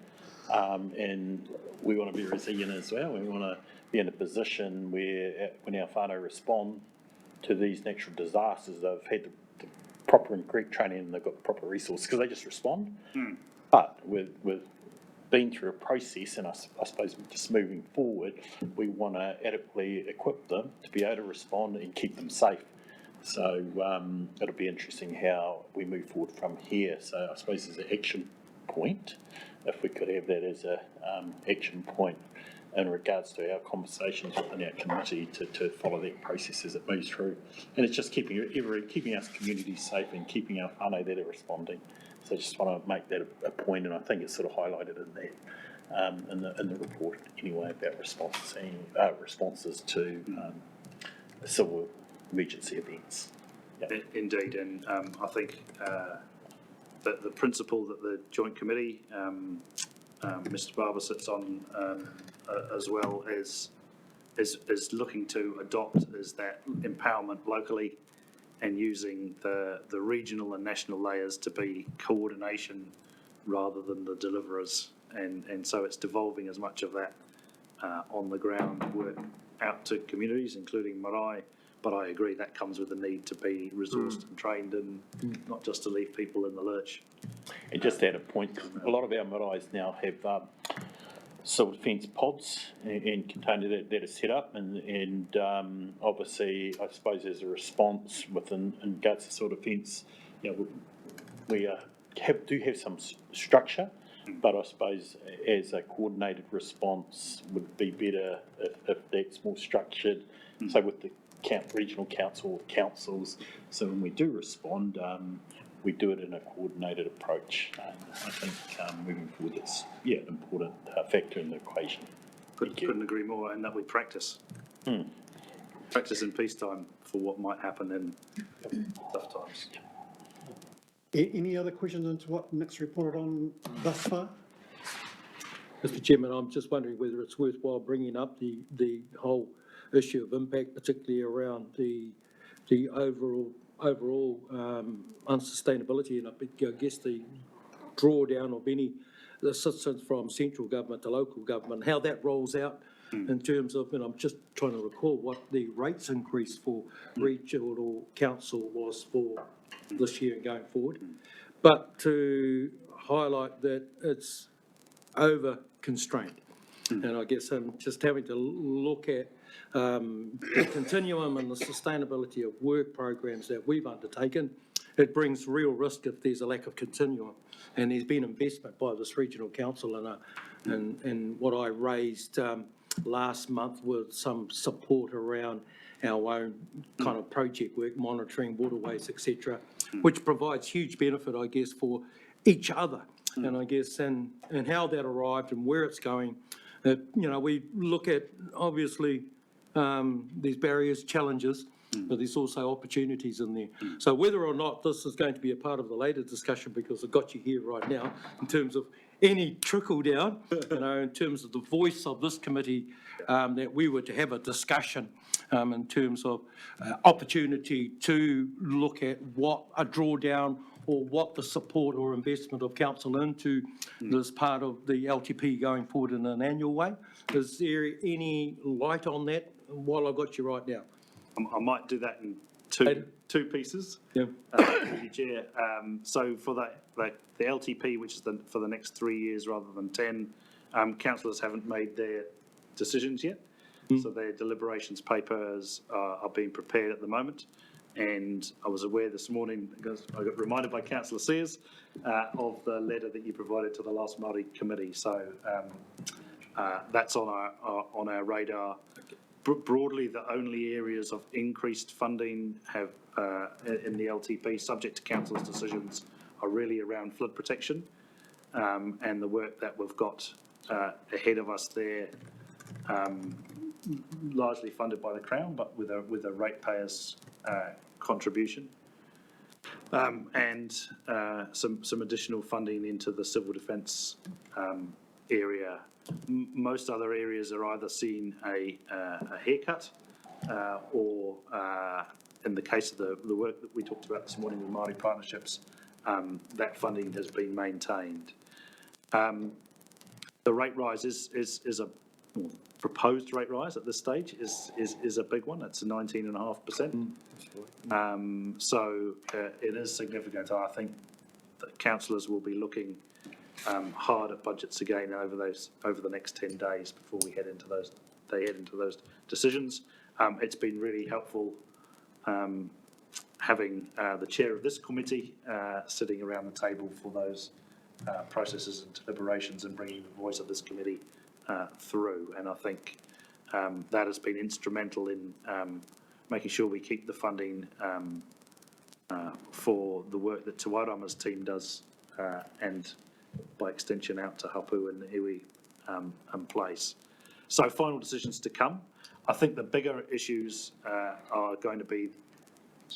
And we want to be resilient as well. We want to be in a position where when our whānau respond to these natural disasters, they've had the proper and correct training and they've got the proper resources, because they just respond. But with been through a process, and I suppose just moving forward, we want to adequately equip them to be able to respond and keep them safe. So it'll be interesting how we move forward from here. So I suppose as an action point, if we could have that as a action point in regards to our conversations within our committee to follow that process as it moves through. And it's just keeping us communities safe and keeping our whānau that are responding. So I just want to make that a point, and I think it's sort of highlighted in that, in the report anyway, about responses to civil emergency events. Yeah. Indeed, and I think that the principle that the Joint Committee, Mr Barber sits on as well as is looking to adopt is that empowerment locally, and using the regional and national layers to be coordination rather than the deliverers. And so it's devolving as much of that on the ground work out to communities, including marae. But I agree that comes with the need to be resourced and trained, and not just to leave people in the lurch. And just add a point, a lot of our marae now have civil defence pods and containers that are set up, and obviously, I suppose as a response within in regards to civil defence, we do have some structure, but I suppose as a coordinated response would be better if that's more structured. So with the regional councils, so when we do respond, we do it in a coordinated approach. I think moving forward, it's an important factor in the equation. Couldn't agree more, and that we practice. Practice in peacetime for what might happen in tough times. Any other questions into what Nick's reported on thus far? Mr Chairman, I'm just wondering whether it's worthwhile bringing up the whole issue of impact, particularly around the overall unsustainability, and I guess the drawdown of any assistance from central government to local government, how that rolls out in terms of, and I'm just trying to recall what the rates increase for regional council was for this year and going forward. But to highlight that it's over constrained. And I guess I'm just having to look at the continuum and the sustainability of work programs that we've undertaken. It brings real risk if there's a lack of continuum. And there's been investment by this regional council in what I raised last month with some support around our own kind of project work, monitoring waterways, etc., which provides huge benefit, I guess, for each other. And I guess, and how that arrived and where it's going. We look at, obviously, There's barriers, challenges, but there's also opportunities in there. So whether or not this is going to be a part of the later discussion, because I've got you here right now, in terms of any trickle down, in terms of the voice of this committee, that we were to have a discussion in terms of opportunity to look at what a drawdown or what the support or investment of council into this part of the LTP going forward in an annual way. Is there any light on that while I've got you right now? I might do that in two pieces. Yeah. Through you, Chair. So for the LTP, which is for the next 3 years rather than 10, councillors haven't made their decisions yet. So their deliberations papers are being prepared at the moment. And I was aware this morning, because I got reminded by Councillor Sears of the letter that you provided to the last Māori committee. So that's on our radar. Broadly, the only areas of increased funding have in the LTP, subject to council's decisions, are really around flood protection and the work that we've got ahead of us there, largely funded by the Crown, but with a ratepayers contribution, and some additional funding into the civil defence area. Most other areas are either seeing a haircut or, in the case of the work that we talked about this morning with Māori partnerships, that funding has been maintained. The rate rise is a proposed rate rise at this stage is a big one. It's 19.5%. So it is significant. I think that councillors will be looking hard at budgets again over the next 10 days before we head into those decisions. It's been really helpful having the chair of this committee sitting around the table for those processes and deliberations and bringing the voice of this committee through. And I think that has been instrumental in making sure we keep the funding for the work that Te Wairama's team does and by extension out to Hapu and Iwi in place. So final decisions to come. I think the bigger issues are going to be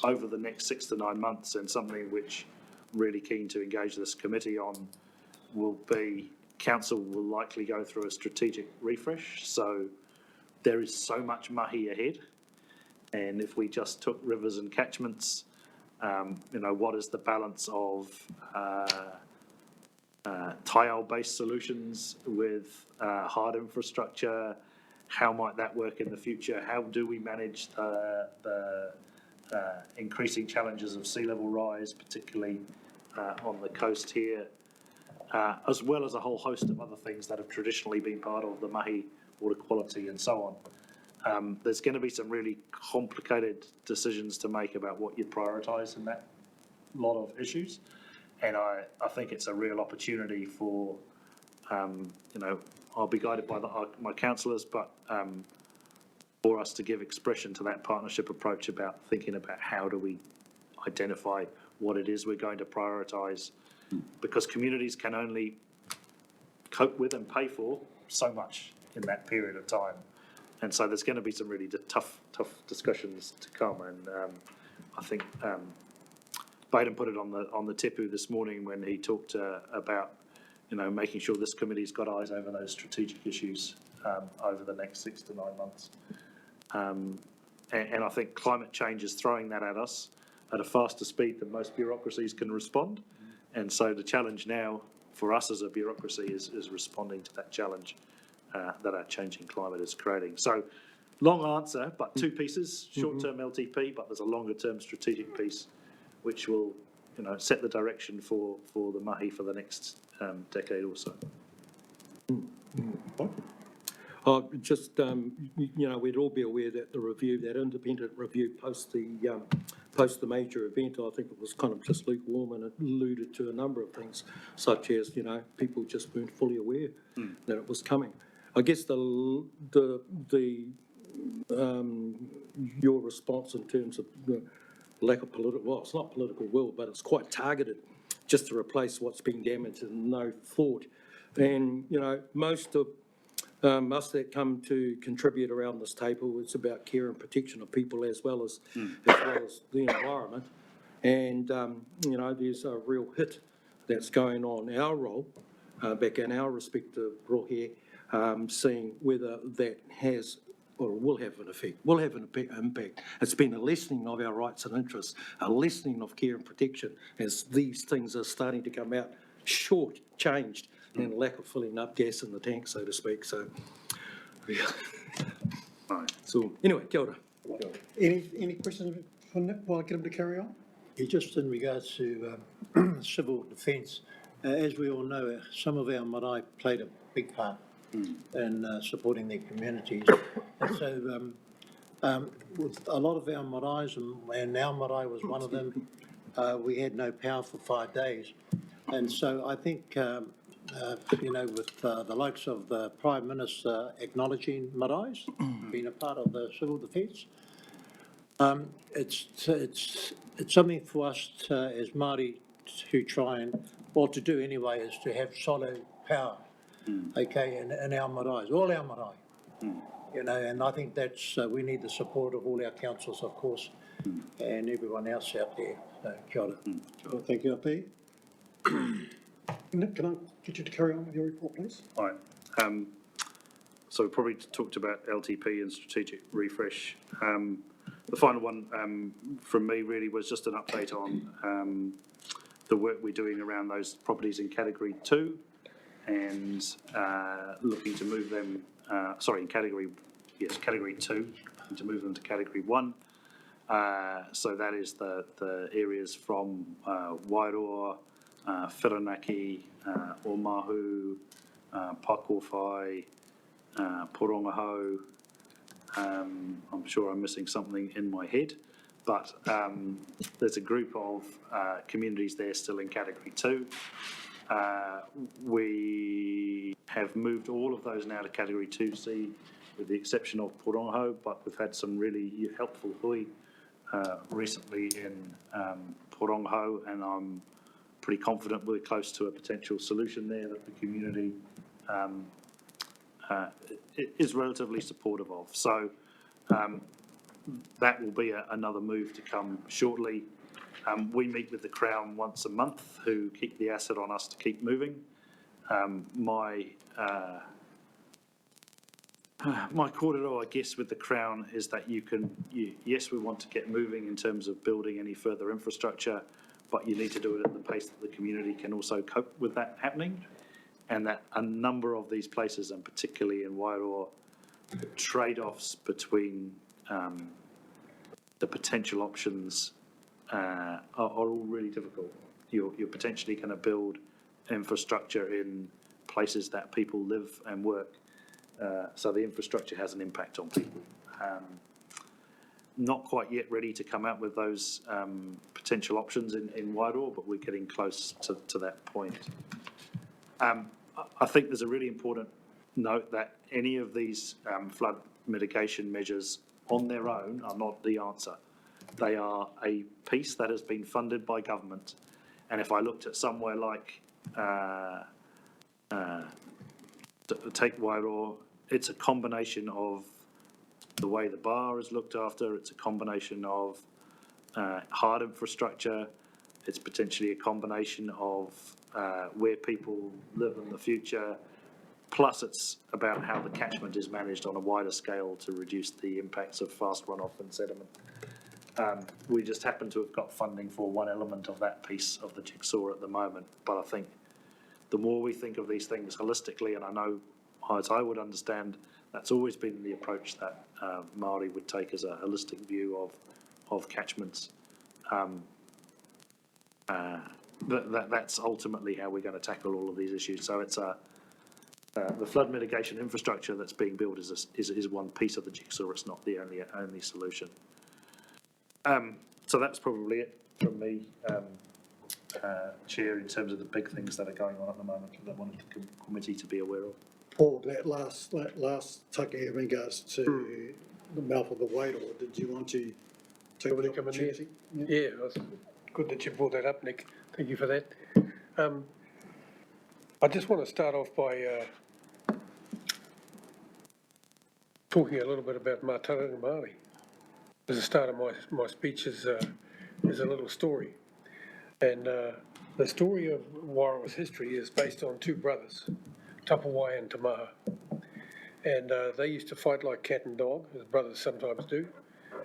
over the next 6 to 9 months, and something which really keen to engage this committee on will be council will likely go through a strategic refresh. So there is so much mahi ahead, and if we just took rivers and catchments, what is the balance of tile-based solutions with hard infrastructure? How might that work in the future? How do we manage the increasing challenges of sea level rise, particularly on the coast here, as well as a whole host of other things that have traditionally been part of the mahi, water quality and so on. There's going to be some really complicated decisions to make about what you prioritise in that lot of issues. And I think it's a real opportunity for, I'll be guided by my councillors, but for us to give expression to that partnership approach about thinking about how do we identify what it is we're going to prioritise, because communities can only cope with and pay for so much in that period of time. And so there's going to be some really tough discussions to come. And I think Baden put it on the tepu this morning when he talked about, making sure this committee's got eyes over those strategic issues over the next 6 to 9 months. And I think climate change is throwing that at us at a faster speed than most bureaucracies can respond. And so the challenge now for us as a bureaucracy is responding to that challenge that our changing climate is creating. So long answer, but two pieces, short-term LTP, but there's a longer-term strategic piece which will, set the direction for the mahi for the next decade or so. We'd all be aware that the review, that independent review post the major event, I think it was kind of just lukewarm and it alluded to a number of things, such as, people just weren't fully aware that it was coming. I guess your response in terms of the lack of it's not political will, but it's quite targeted just to replace what's been damaged and no thought. And, most of us that come to contribute around this table, it's about care and protection of people as well as the environment. And, you know, there's a real hit that's going on our role, back in our respective rohe, seeing whether that has or will have an effect, will have an impact. It's been a lessening of our rights and interests, a lessening of care and protection as these things are starting to come out short-changed and lack of filling up gas in the tank, so to speak. So, yeah. So anyway, kia ora. Any questions for Nick while I get him to carry on? Yeah, just in regards to civil defence, as we all know, some of our marae played a big part in supporting their communities. And so with a lot of our marae, and our marae was one of them, we had no power for 5 days. And so I think, you know, with the likes of the Prime Minister acknowledging marae, being a part of the civil defence, it's something for us to, as Māori to try and, or to do anyway, is to have solid power, okay, in our marae, all our marae. You know, and I think that's, we need the support of all our councils, of course, and everyone else out there. So, kia ora. Oh, thank you, Api. Nick, can I get you to carry on with your report, please? All right. So we probably talked about LTP and strategic refresh. The final one from me really was just an update on the work we're doing around those properties in Category 2 and looking to move them, in Category 2, and to move them to Category 1. So that is the areas from Wairoa, Whiranaki, Omahu, Pakowhai, Porongahau. I'm sure I'm missing something in my head, but there's a group of communities there still in Category 2. We have moved all of those now to Category 2C, with the exception of Porongahau, but we've had some really helpful hui recently in Porongahau, and I'm pretty confident we're close to a potential solution there that the community is relatively supportive of. So that will be another move to come shortly. We meet with the Crown once a month, who keep the asset on us to keep moving. My kōrero, I guess, with the Crown is that yes, we want to get moving in terms of building any further infrastructure, but you need to do it at the pace that the community can also cope with that happening. And that a number of these places, and particularly in Wairoa, the trade-offs between the potential options are all really difficult. You're potentially going to build infrastructure in places that people live and work, so the infrastructure has an impact on people. Not quite yet ready to come out with those potential options in Wairoa, but we're getting close to that point. I think there's a really important note that any of these flood mitigation measures on their own are not the answer. They are a piece that has been funded by government. And if I looked at somewhere like, take Wairoa, it's a combination of the way the bar is looked after, it's a combination of hard infrastructure, it's potentially a combination of where people live in the future, plus it's about how the catchment is managed on a wider scale to reduce the impacts of fast runoff and sediment. We just happen to have got funding for one element of that piece of the jigsaw at the moment, but I think the more we think of these things holistically, and I know, as I would understand, that's always been the approach that Māori would take as a holistic view of catchments. That's ultimately how we're going to tackle all of these issues. So it's the flood mitigation infrastructure that's being built is one piece of the jigsaw. It's not the only solution. So that's probably it from me, Chair, in terms of the big things that are going on at the moment that I wanted the committee to be aware of. Paul, that last take in regards to the mouth of the Wairoa, did you want to take the opportunity? Yeah, it was good that you brought that up, Nick. Thank you for that. I just want to start off by talking a little bit about Mātauranga Māori. As the start of my speech is a little story. And the story of Wairoa's history is based on two brothers, Tapawai and Tamaha. And they used to fight like cat and dog, as brothers sometimes do.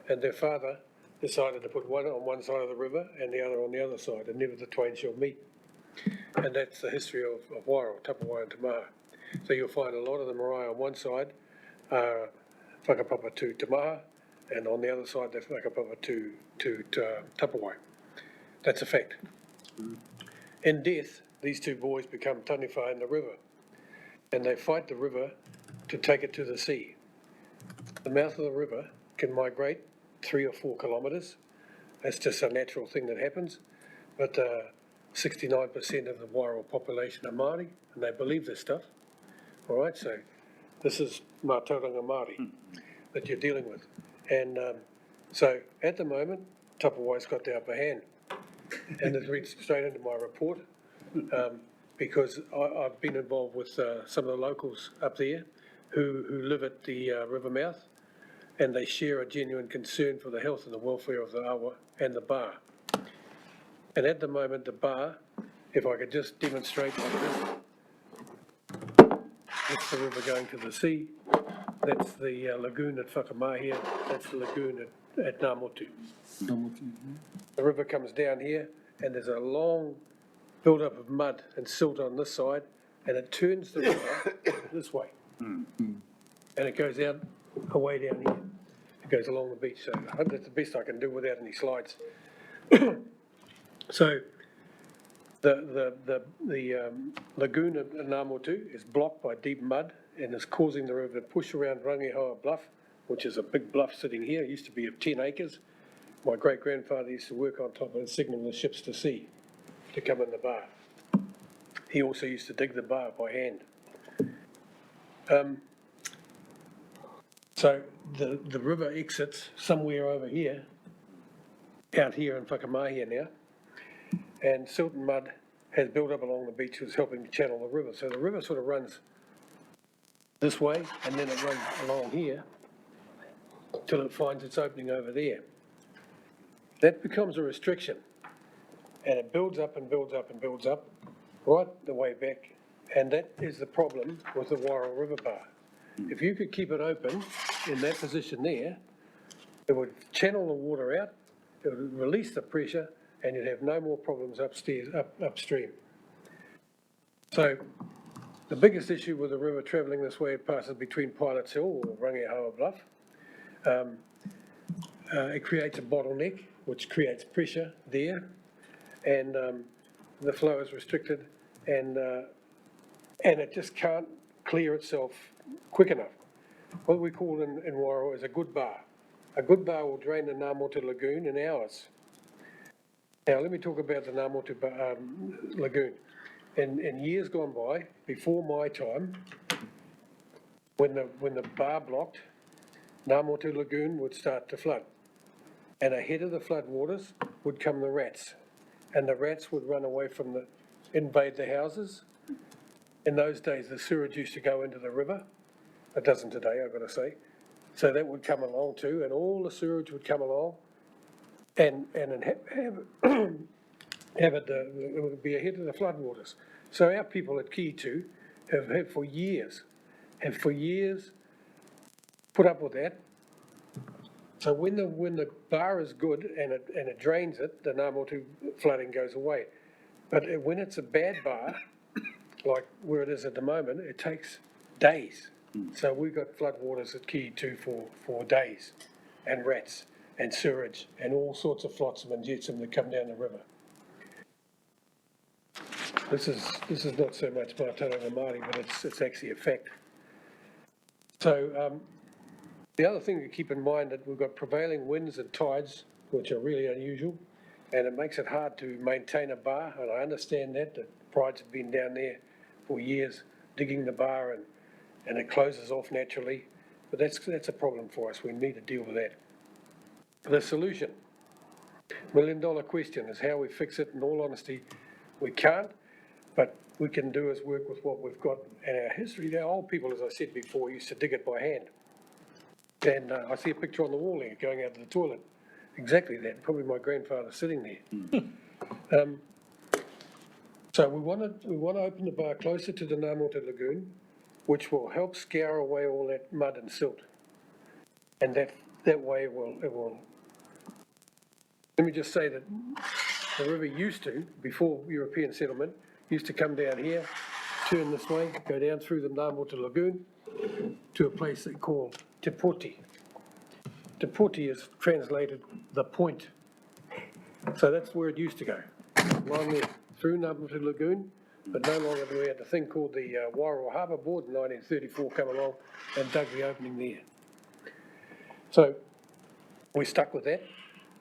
And their father decided to put one on one side of the river and the other on the other side, and never the twain shall meet. And that's the history of Wairoa, Tapawai and Tamaha. So you'll find a lot of the marae on one side are whakapapa to Tamaha, and on the other side they're whakapapa to Tapawai. That's a fact. In death, these two boys become taniwha in the river, and they fight the river to take it to the sea. The mouth of the river can migrate 3 or 4 kilometres. That's just a natural thing that happens. But 69% of the Wairoa population are Māori, and they believe this stuff. All right, so this is Mātauranga Māori that you're dealing with. And so at the moment, Tapawai's got the upper hand. And it reads straight into my report because I've been involved with some of the locals up there who live at the river mouth, and they share a genuine concern for the health and the welfare of the awa and the bar. And at the moment, the bar, if I could just demonstrate like this, that's the river going to the sea, that's the lagoon at Whakamahia, that's the lagoon at Ngāmotu. The river comes down here, and there's a long build-up of mud and silt on this side, and it turns the river this way. And it goes out away down here. It goes along the beach. So I hope that's the best I can do without any slides. So the lagoon at Ngāmotu is blocked by deep mud and is causing the river to push around Rangihaua Bluff, which is a big bluff sitting here. It used to be of 10 acres. My great-grandfather used to work on top of it, signaling the ships to sea to come in the bar. He also used to dig the bar by hand. So the river exits somewhere over here, out here in Whakamahia now, and silt and mud has built up along the beach, which is helping to channel the river. So the river sort of runs this way, and then it runs along here till it finds its opening over there. That becomes a restriction, and it builds up and builds up and builds up right the way back, and that is the problem with the Wairoa River Bar. If you could keep it open in that position there, it would channel the water out, it would release the pressure, and you'd have no more problems upstream. So the biggest issue with the river travelling this way, it passes between Pilot's Hill or Rangihaua Bluff. It creates a bottleneck, which creates pressure there, and the flow is restricted, and it just can't clear itself quick enough. What we call in Wairoa is a good bar. A good bar will drain the Ngāmotu Lagoon in hours. Now, let me talk about the Ngāmotu Lagoon. In years gone by, before my time, when the bar blocked, Ngāmotu Lagoon would start to flood. And ahead of the flood waters would come the rats. And the rats would run away from invade the houses. In those days, the sewage used to go into the river. It doesn't today, I've got to say. So that would come along too, and all the sewage would come along, and it would be ahead of the floodwaters. So our people at Ki2 have for years put up with that. So when the bar is good and it drains it, the Ngāmotu flooding goes away. But when it's a bad bar, like where it is at the moment, it takes days. So we've got floodwaters at Ki2 for days, and rats and sewage and all sorts of flotsam and jetsam that come down the river. This is not so much Mātauranga Māori, but it's actually a fact. So the other thing to keep in mind that we've got prevailing winds and tides, which are really unusual, and it makes it hard to maintain a bar, and I understand that. The prides have been down there for years digging the bar, and it closes off naturally, but that's a problem for us. We need to deal with that. The solution, $1 million question, is how we fix it. In all honesty, we can't, but we can do is work with what we've got in our history. The old people, as I said before, used to dig it by hand. And I see a picture on the wall there, going out to the toilet. Exactly that, probably my grandfather sitting there. So we want to open the bar closer to the Ngā Lagoon, which will help scour away all that mud and silt. And that way it will, let me just say that the river used to, before European settlement, used to come down here, turn this way, go down through the Ngā Lagoon to a place they call Te Poti. Te Poti is translated the point. So that's where it used to go, along there, through Ngā Lagoon, but no longer do we have the thing called the Wairoa Harbour Board in 1934 come along and dug the opening there. So we stuck with that,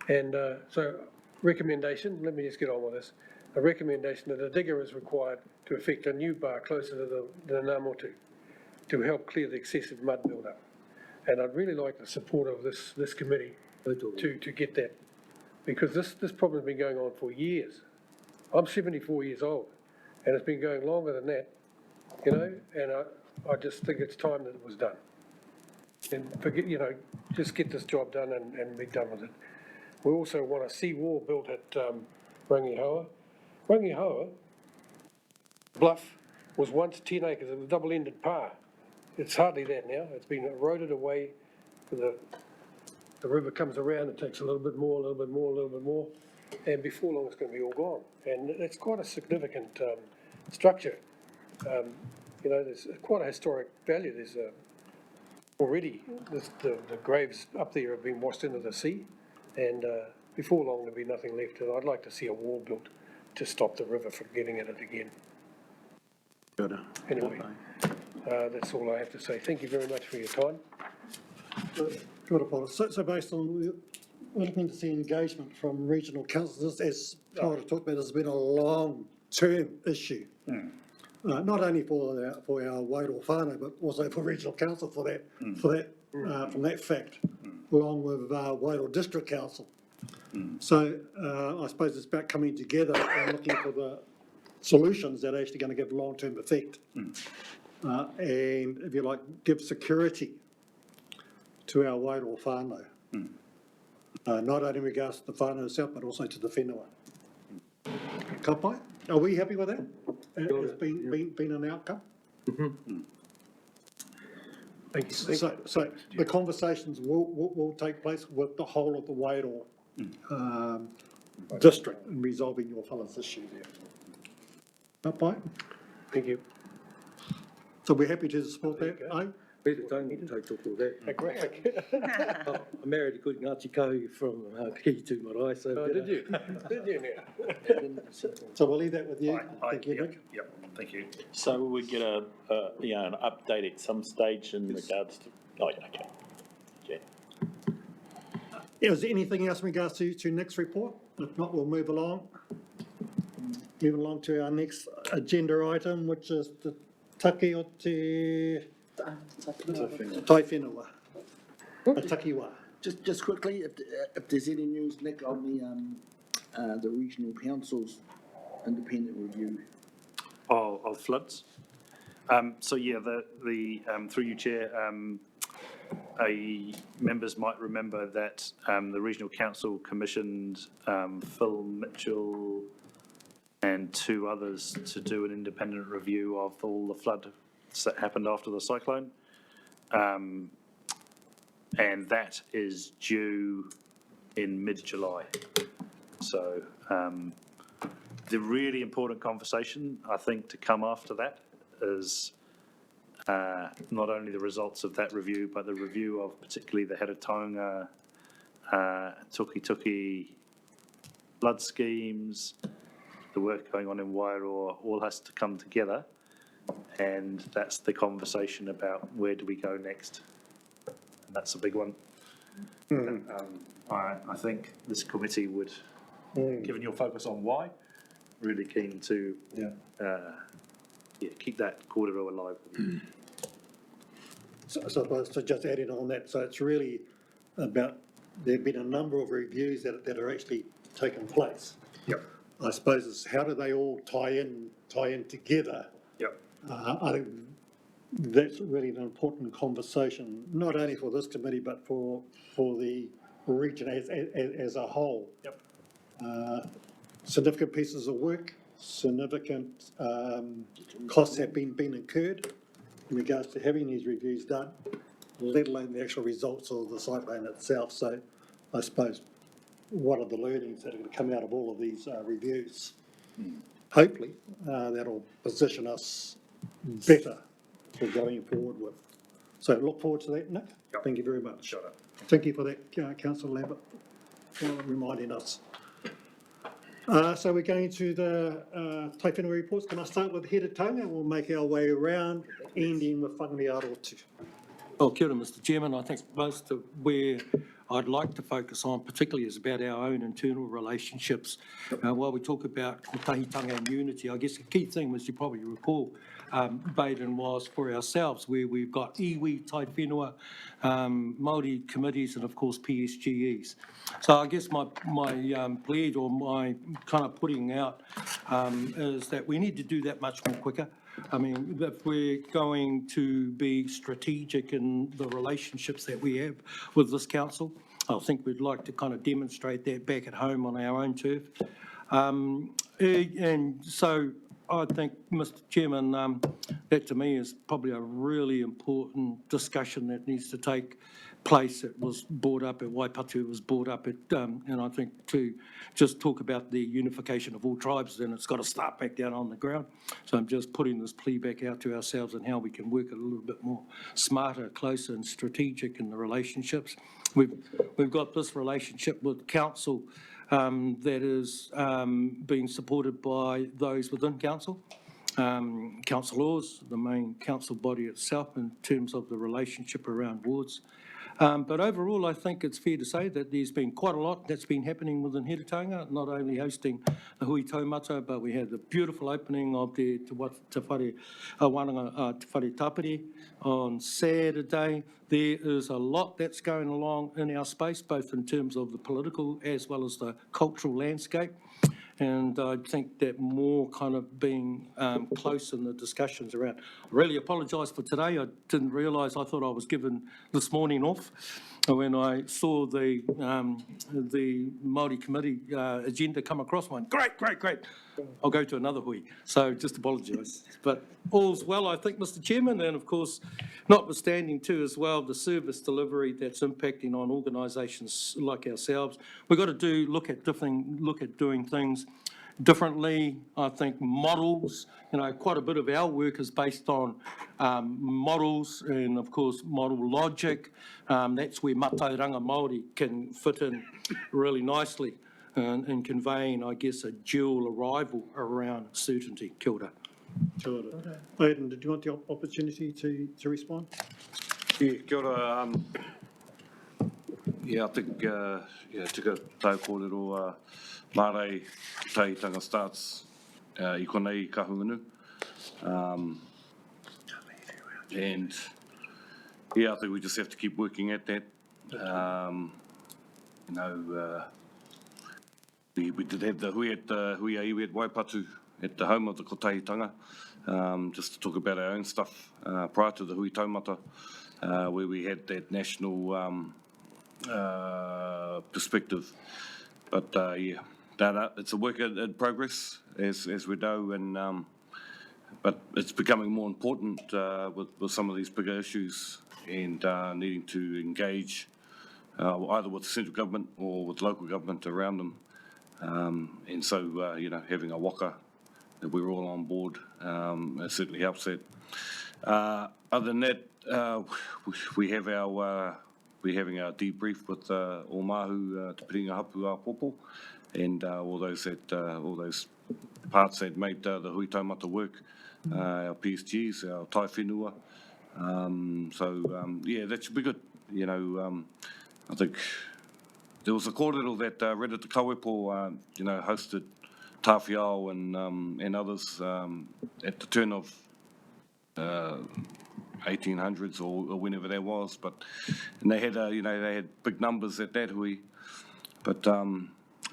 and so recommendation, let me just get on with this, a recommendation that a digger is required to effect a new bar closer to the Ngā Motu to help clear the excessive mud build-up. And I'd really like the support of this committee to get that, because this problem's been going on for years. I'm 74 years old, and it's been going longer than that, you know, and I just think it's time that it was done. And forget, you know, just get this job done and be done with it. We also want a seawall built at Rangihoa. Rangihoa Bluff was once 10 acres, it was a double-ended pa. It's hardly that now, it's been eroded away. The river comes around, it takes a little bit more, a little bit more, a little bit more, and before long it's going to be all gone. And it's quite a significant structure. You know, there's quite a historic value. There's already the graves up there have been washed into the sea, and before long there'll be nothing left. And I'd like to see a wall built to stop the river from getting at it again. Anyway, that's all I have to say. Thank you very much for your time. So based on, we're looking to see engagement from regional councils, as Māori talked about, this has been a long-term issue. Not only for our Wairoa whānau, but also for regional council for that, from that fact, along with Wairoa District Council. So I suppose it's about coming together and looking for the solutions that are actually going to give long-term effect. And if you like, give security to our Wairoa whānau. Not only in regards to the whānau itself, but also to the whenua. Ka pai? Are we happy with that? It's been an outcome? Thank you. So the conversations will take place with the whole of the Wairoa district in resolving your fellas' issue there. Ka pai? Thank you. So we're happy to support that, eh? Peter, don't talk all that. Great. I married a good Ngāti Kahu from Ki to Marae, so. Oh, did you? Did you now? So we'll leave that with you. Thank you, Nick. Yep, thank you. So will we get an update at some stage in regards to, oh, yeah, okay. Yeah. Is there anything else in regards to Nick's report? If not, we'll move along. Moving along to our next agenda item, which is the take o te tai whenua. Takiwa. Just quickly, if there's any news, Nick, on the regional council's independent review. Of floods. So yeah, the through you, Chair, members might remember that the Regional Council commissioned Phil Mitchell and two others to do an independent review of all the floods that happened after the cyclone. And that is due in mid-July. So the really important conversation, I think, to come after that is not only the results of that review, but the review of particularly the Heretaunga, Tuki flood schemes, the work going on in Wairoa, all has to come together. And that's the conversation about where do we go next. And that's a big one. I think this committee would, given your focus on why, really keen to keep that kōrero alive. So just adding on that, so it's really about, there have been a number of reviews that are actually taking place. Yep. I suppose it's how do they all tie in together? Yep. I think that's really an important conversation, not only for this committee, but for the region as a whole. Yep. Significant pieces of work, significant costs have been incurred in regards to having these reviews done, let alone the actual results of the cyclone itself. So I suppose what are the learnings that are going to come out of all of these reviews? Hopefully, that'll position us better for going forward with. So look forward to that, Nick. Yep. Thank you very much. Shut up. Thank you for that, Councillor Lambert, for reminding us. So we're going to the Tai Whenua reports. Can I start with Heretonga? We'll make our way around, ending with Whangarearotu. Well, kia ora, Mr Chairman. I think most of where I'd like to focus on particularly is about our own internal relationships. While we talk about kotahitanga and unity, I guess the key thing, as you probably recall, Baden, was for ourselves, where we've got iwi, Tai Whenua, Māori committees, and of course PSGEs. So I guess my plead or my kind of putting out is that we need to do that much more quicker. I mean, if we're going to be strategic in the relationships that we have with this council, I think we'd like to kind of demonstrate that back at home on our own turf. And so I think, Mr Chairman, that to me is probably a really important discussion that needs to take place. It was brought up at Waipatu, it was brought up at, and I think to just talk about the unification of all tribes, then it's got to start back down on the ground. So I'm just putting this plea back out to ourselves and how we can work a little bit more smarter, closer and strategic in the relationships. We've got this relationship with council that is being supported by those within council. Councillors, the main council body itself in terms of the relationship around wards. But overall, I think it's fair to say that there's been quite a lot that's been happening within Heretonga, not only hosting the Hui Taumata, but we had the beautiful opening of the Te Whare Tapiri on Saturday. There is a lot that's going along in our space, both in terms of the political as well as the cultural landscape. And I think that more kind of being close in the discussions around. I really apologise for today. I didn't realise, I thought I was given this morning off. When I saw the Māori committee agenda come across, I went, great, I'll go to another hui. So just apologise. But all's well, I think, Mr Chairman, and of course, notwithstanding too as well, the service delivery that's impacting on organisations like ourselves. We've got to look at doing things differently. I think models, quite a bit of our work is based on models and of course model logic. That's where matauranga Māori can fit in really nicely in conveying, I guess, a dual arrival around certainty. Kia ora. Kia ora. Aidan, did you want the opportunity to respond? Yeah, kia ora. Yeah, I think, tika tau kōrero mārei kotahitanga starts I konei kahungunu. And yeah, I think we just have to keep working at that. We did have the hui iwi at Waipatu at the home of the kotahitanga, just to talk about our own stuff prior to the hui taumata, where we had that national perspective. But yeah, it's a work in progress, as we know, and but it's becoming more important with some of these bigger issues and needing to engage either with the central government or with local government around them. And so, having a waka that we're all on board, it certainly helps that. Other than that, we're having our debrief with all Mahu Te Piringa Hapu a Popo, and all those parts that made the hui taumata work, our PSGs, our Tai Whenua. Yeah, that should be good. I think there was a kōrero that Reda Te Kawepo, hosted Tāwhiao and others at the turn of 1800s or whenever that was, and they had they had big numbers at that hui, but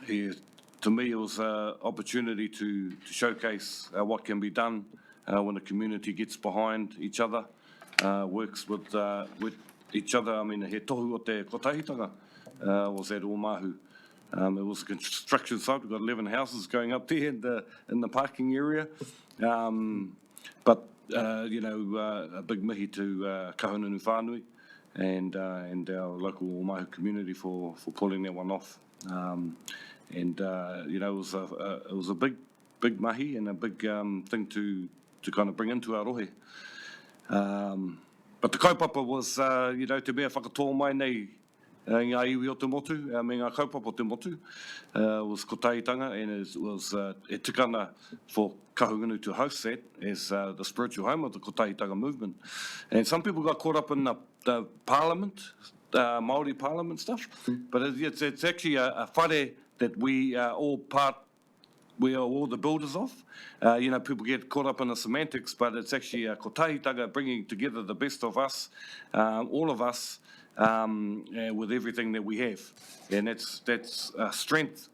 yeah, to me it was an opportunity to showcase what can be done when a community gets behind each other works with each other. I mean, he tohu o te kotahitanga was at Omahu. It was a construction site. We've got 11 houses going up there in the parking area. But, a big mihi to Kahununu Whānui and our local Omahu community for pulling that one off. It was a big mahi and a big thing to kind of bring into our rohe. But the kaupapa was, te mea whakatō mai nei ngā iwi o te motu, me ngā kaupapa o te motu, was kotaitanga, and it was e tikana for Kahungunu to host that as the spiritual home of the kotaitanga movement. And some people got caught up in the parliament, Māori parliament stuff, but it's actually a whare that we are all the builders of. People get caught up in the semantics, but it's actually a kotahitanga bringing together the best of us, all of us, with everything that we have. And that's strength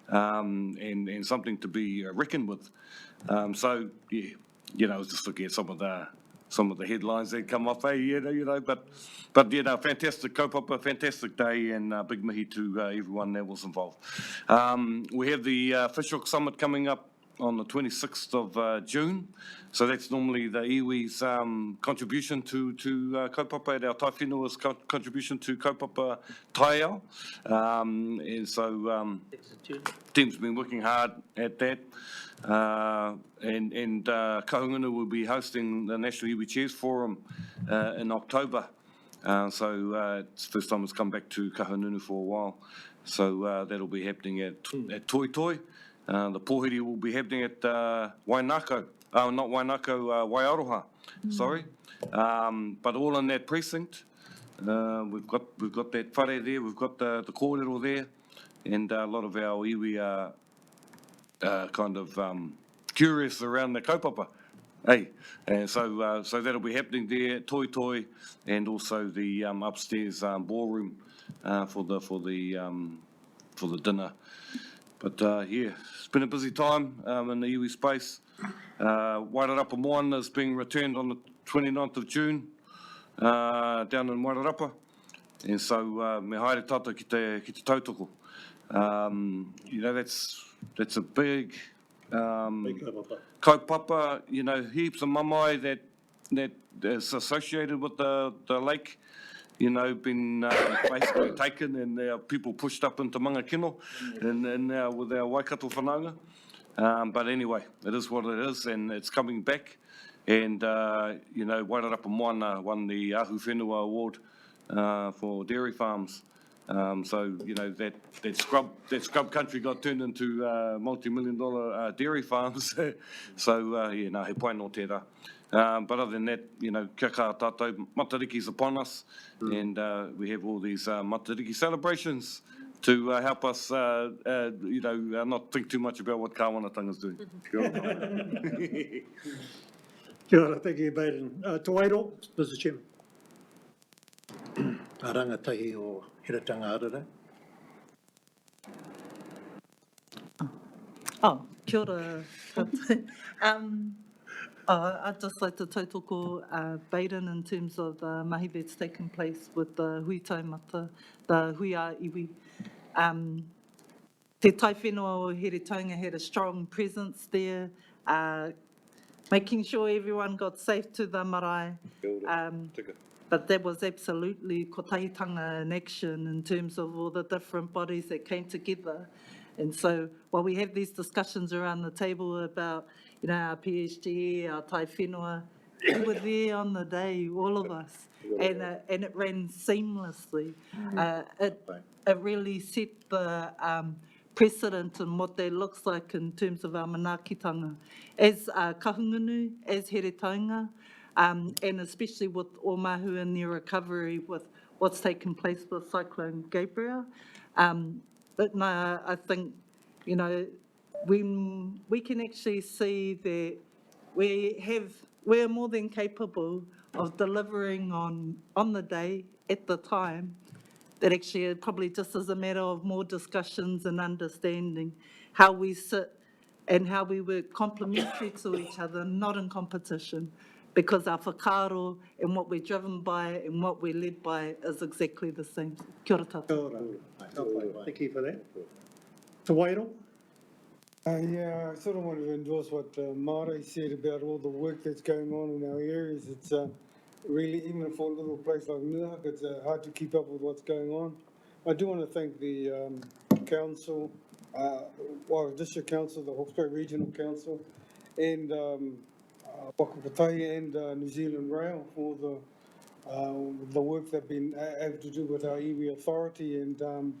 and something to be reckoned with. Just looking at some of the headlines that come up, but fantastic kaupapa, fantastic day, and big mihi to everyone that was involved. We have the Fish Summit coming up on the 26th of June, so that's normally the iwi's contribution to kaupapa, our tai whenua's contribution to kaupapa taiao. And so team's been working hard at that. Kahungunu will be hosting the National Iwi Chairs Forum in October. It's the first time it's come back to Kahungunu for a while. So that'll be happening at Toi Toi. The pōhiri will be happening at Wainako. Not Wainako, Waiaroha, sorry. But all in that precinct. We've got that whare there, we've got the kōrero there, and a lot of our iwi are kind of curious around the kaupapa. Hey, and so that'll be happening there, Toi Toi, and also the upstairs ballroom for the dinner. But it's been a busy time in the iwi space. Wairarapa Moana is being returned on the 29th of June down in Wairarapa, and so me haere tata ki te tautoko. That's a big kaupapa, heaps of mamae that is associated with the lake, been basically taken and people pushed up into Mangakino and with our Waikato whanaunga. But anyway, it is what it is, and it's coming back. And, Wairarapa Moana won the Ahu Whenua Award for dairy farms. That scrub country got turned into multi-million-dollar dairy farms. He pai no tērā. But other than that, kia kaha tātou, matariki's upon us, and we have all these matariki celebrations to help us, not think too much about what Kāwanatanga's doing. Kia ora, thank you, Baden. Tuairo? Mr. Chairman. A rangatahi o Hiratanga Arara. Kia ora. I'd just like to tautoko Baden in terms of the mahi that's taken place with the hui taumata, the hui a iwi. Te tai whenua o Heretaunga had a strong presence there, making sure everyone got safe to the marae. But that was absolutely kotahitanga in action in terms of all the different bodies that came together. And so while we have these discussions around the table about, our PhD, our tai whenua, we were there on the day, all of us, and it ran seamlessly. It really set the precedent in what that looks like in terms of our manaakitanga as kahungunu, as Heretaunga, and especially with Omahu and their recovery with what's taken place with Cyclone Gabriel. But no, I think, when we can actually see that we're more than capable of delivering on the day, at the time, that actually probably just is a matter of more discussions and understanding how we sit and how we work complementary to each other, not in competition, because our whakaaro and what we're driven by and what we're led by is exactly the same. Kia ora tātou. Kia ora. Thank you for that. Te Wairo? Yeah, I sort of wanted to endorse what Māori said about all the work that's going on in our areas. It's really, even for a little place like Nuhak, it's hard to keep up with what's going on. I do want to thank the council, Wairo District Council, the Hawke's Bay Regional Council, and Wakapatai and New Zealand Rail for the work they've been able to do with our iwi authority. And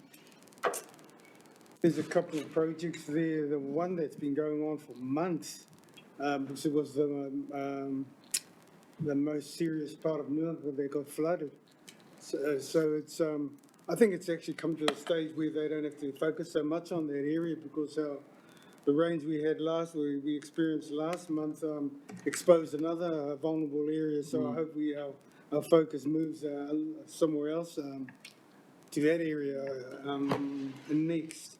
there's a couple of projects there. The one that's been going on for months, because it was the most serious part of Nuuk where they got flooded. So it's, I think it's actually come to a stage where they don't have to focus so much on that area because the rains we had we experienced last month exposed another vulnerable area. So I hope our focus moves somewhere else to that area next.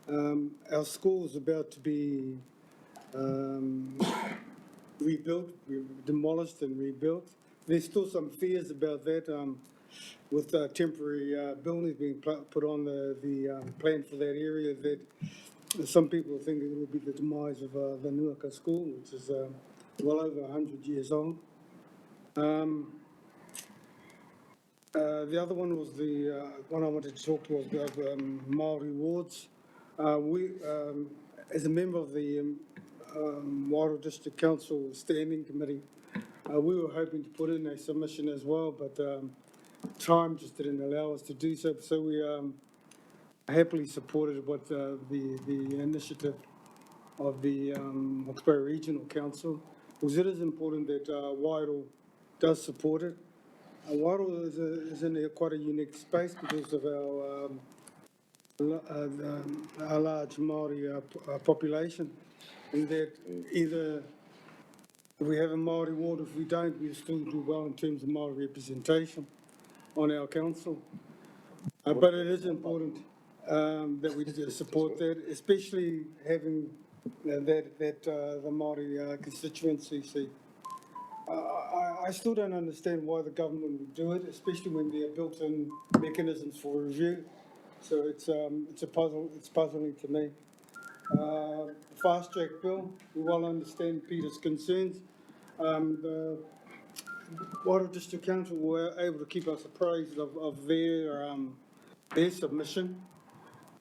Our school is about to be rebuilt, demolished and rebuilt. There's still some fears about that with temporary buildings being put on the plan for that area, that some people think it will be the demise of the Nuaka school, which is well over 100 years old. The other one was the one I wanted to talk to was about Māori wards. As a member of the Wairo District Council Standing Committee, we were hoping to put in a submission as well, but time just didn't allow us to do so. So we happily supported what the initiative of the Hawke's Bay Regional Council, because it is important that Wairo does support it. Wairo is in quite a unique space because of our large Māori population, and that either if we have a Māori ward, if we don't, we still do well in terms of Māori representation on our council. But it is important that we support that, especially having that the Māori constituency see. I still don't understand why the government would do it, especially when there are built-in mechanisms for review. So it's a puzzle. It's puzzling to me. Fast track bill. We well understand Peter's concerns. The Water District Council were able to keep us appraised of their submission,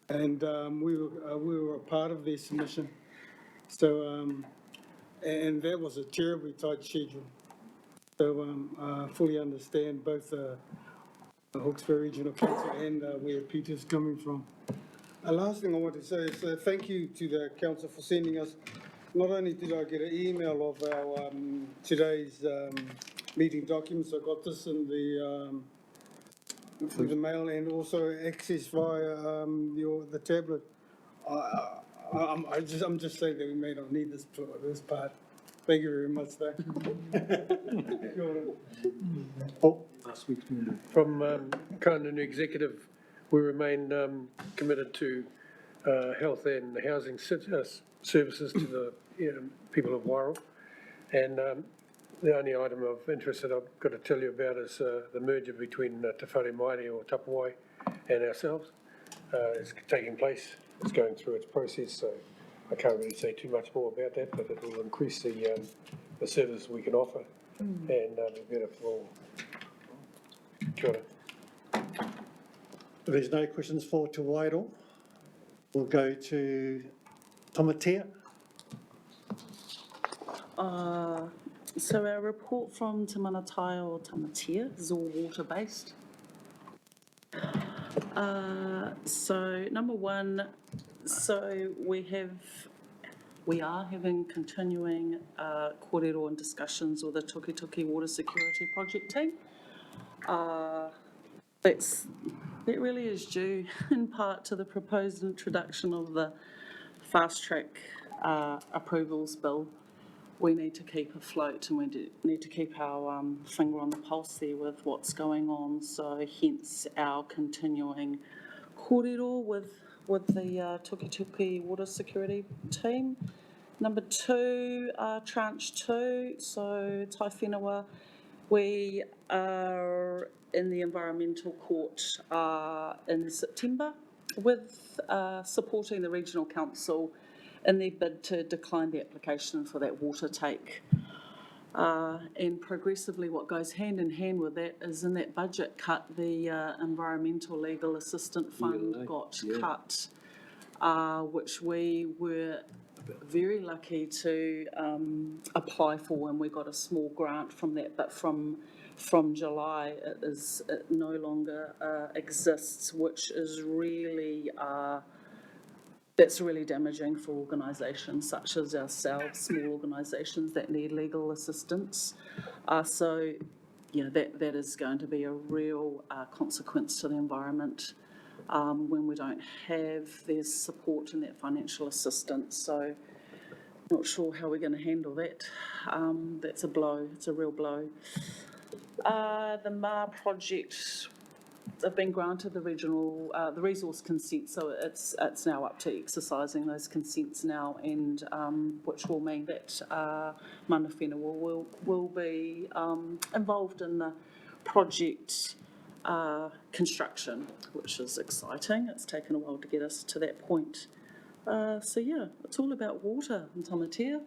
and we were a part of their submission. So and that was a terribly tight schedule. So I fully understand both the Hawke's Bay Regional Council and where Peter's coming from. Last thing I want to say is thank you to the council for sending us. Not only did I get an email of our today's meeting documents, I got this in through the mail and also access via the tablet. I'm just saying that we may not need this part. Thank you very much, though. Last week's meeting. From Kāinunu Executive, we remain committed to health and housing services to the people of Wairo. And the only item of interest that I've got to tell you about is the merger between Te Whare Maere or Tapawai and ourselves. It's taking place, it's going through its process, so I can't really say too much more about that, but it will increase the services we can offer and be better for all. Kia ora. If there's no questions for Te Wairo, we'll go to Tomatea. So our report from Te Manatai or Tamatea is all water-based. So number one, so we are having continuing kōrero and discussions with the Tukituki Water Security Project team. That really is due in part to the proposed introduction of the fast track approvals bill. We need to keep afloat and we need to keep our finger on the pulse there with what's going on. So hence our continuing kōrero with the Tukituki Water Security team. Number two, tranche two, so Tai Whenua, we are in the environmental court in September with supporting the regional council in their bid to decline the application for that water take. And progressively what goes hand in hand with that is in that budget cut, the environmental legal assistant fund got cut, which we were very lucky to apply for, and we got a small grant from that, but from July it no longer exists, which is really that's really damaging for organisations such as ourselves, small organisations that need legal assistance. So, you know, that is going to be a real consequence to the environment when we don't have their support and that financial assistance. So, not sure how we're going to handle that. That's a blow. It's a real blow. The MAR project, they've been granted the regional, the resource consent, so it's now up to exercising those consents now, and which will mean that Mana Whenua will be involved in the project construction, which is exciting. It's taken a while to get us to that point. So yeah, it's all about water in Tamatea.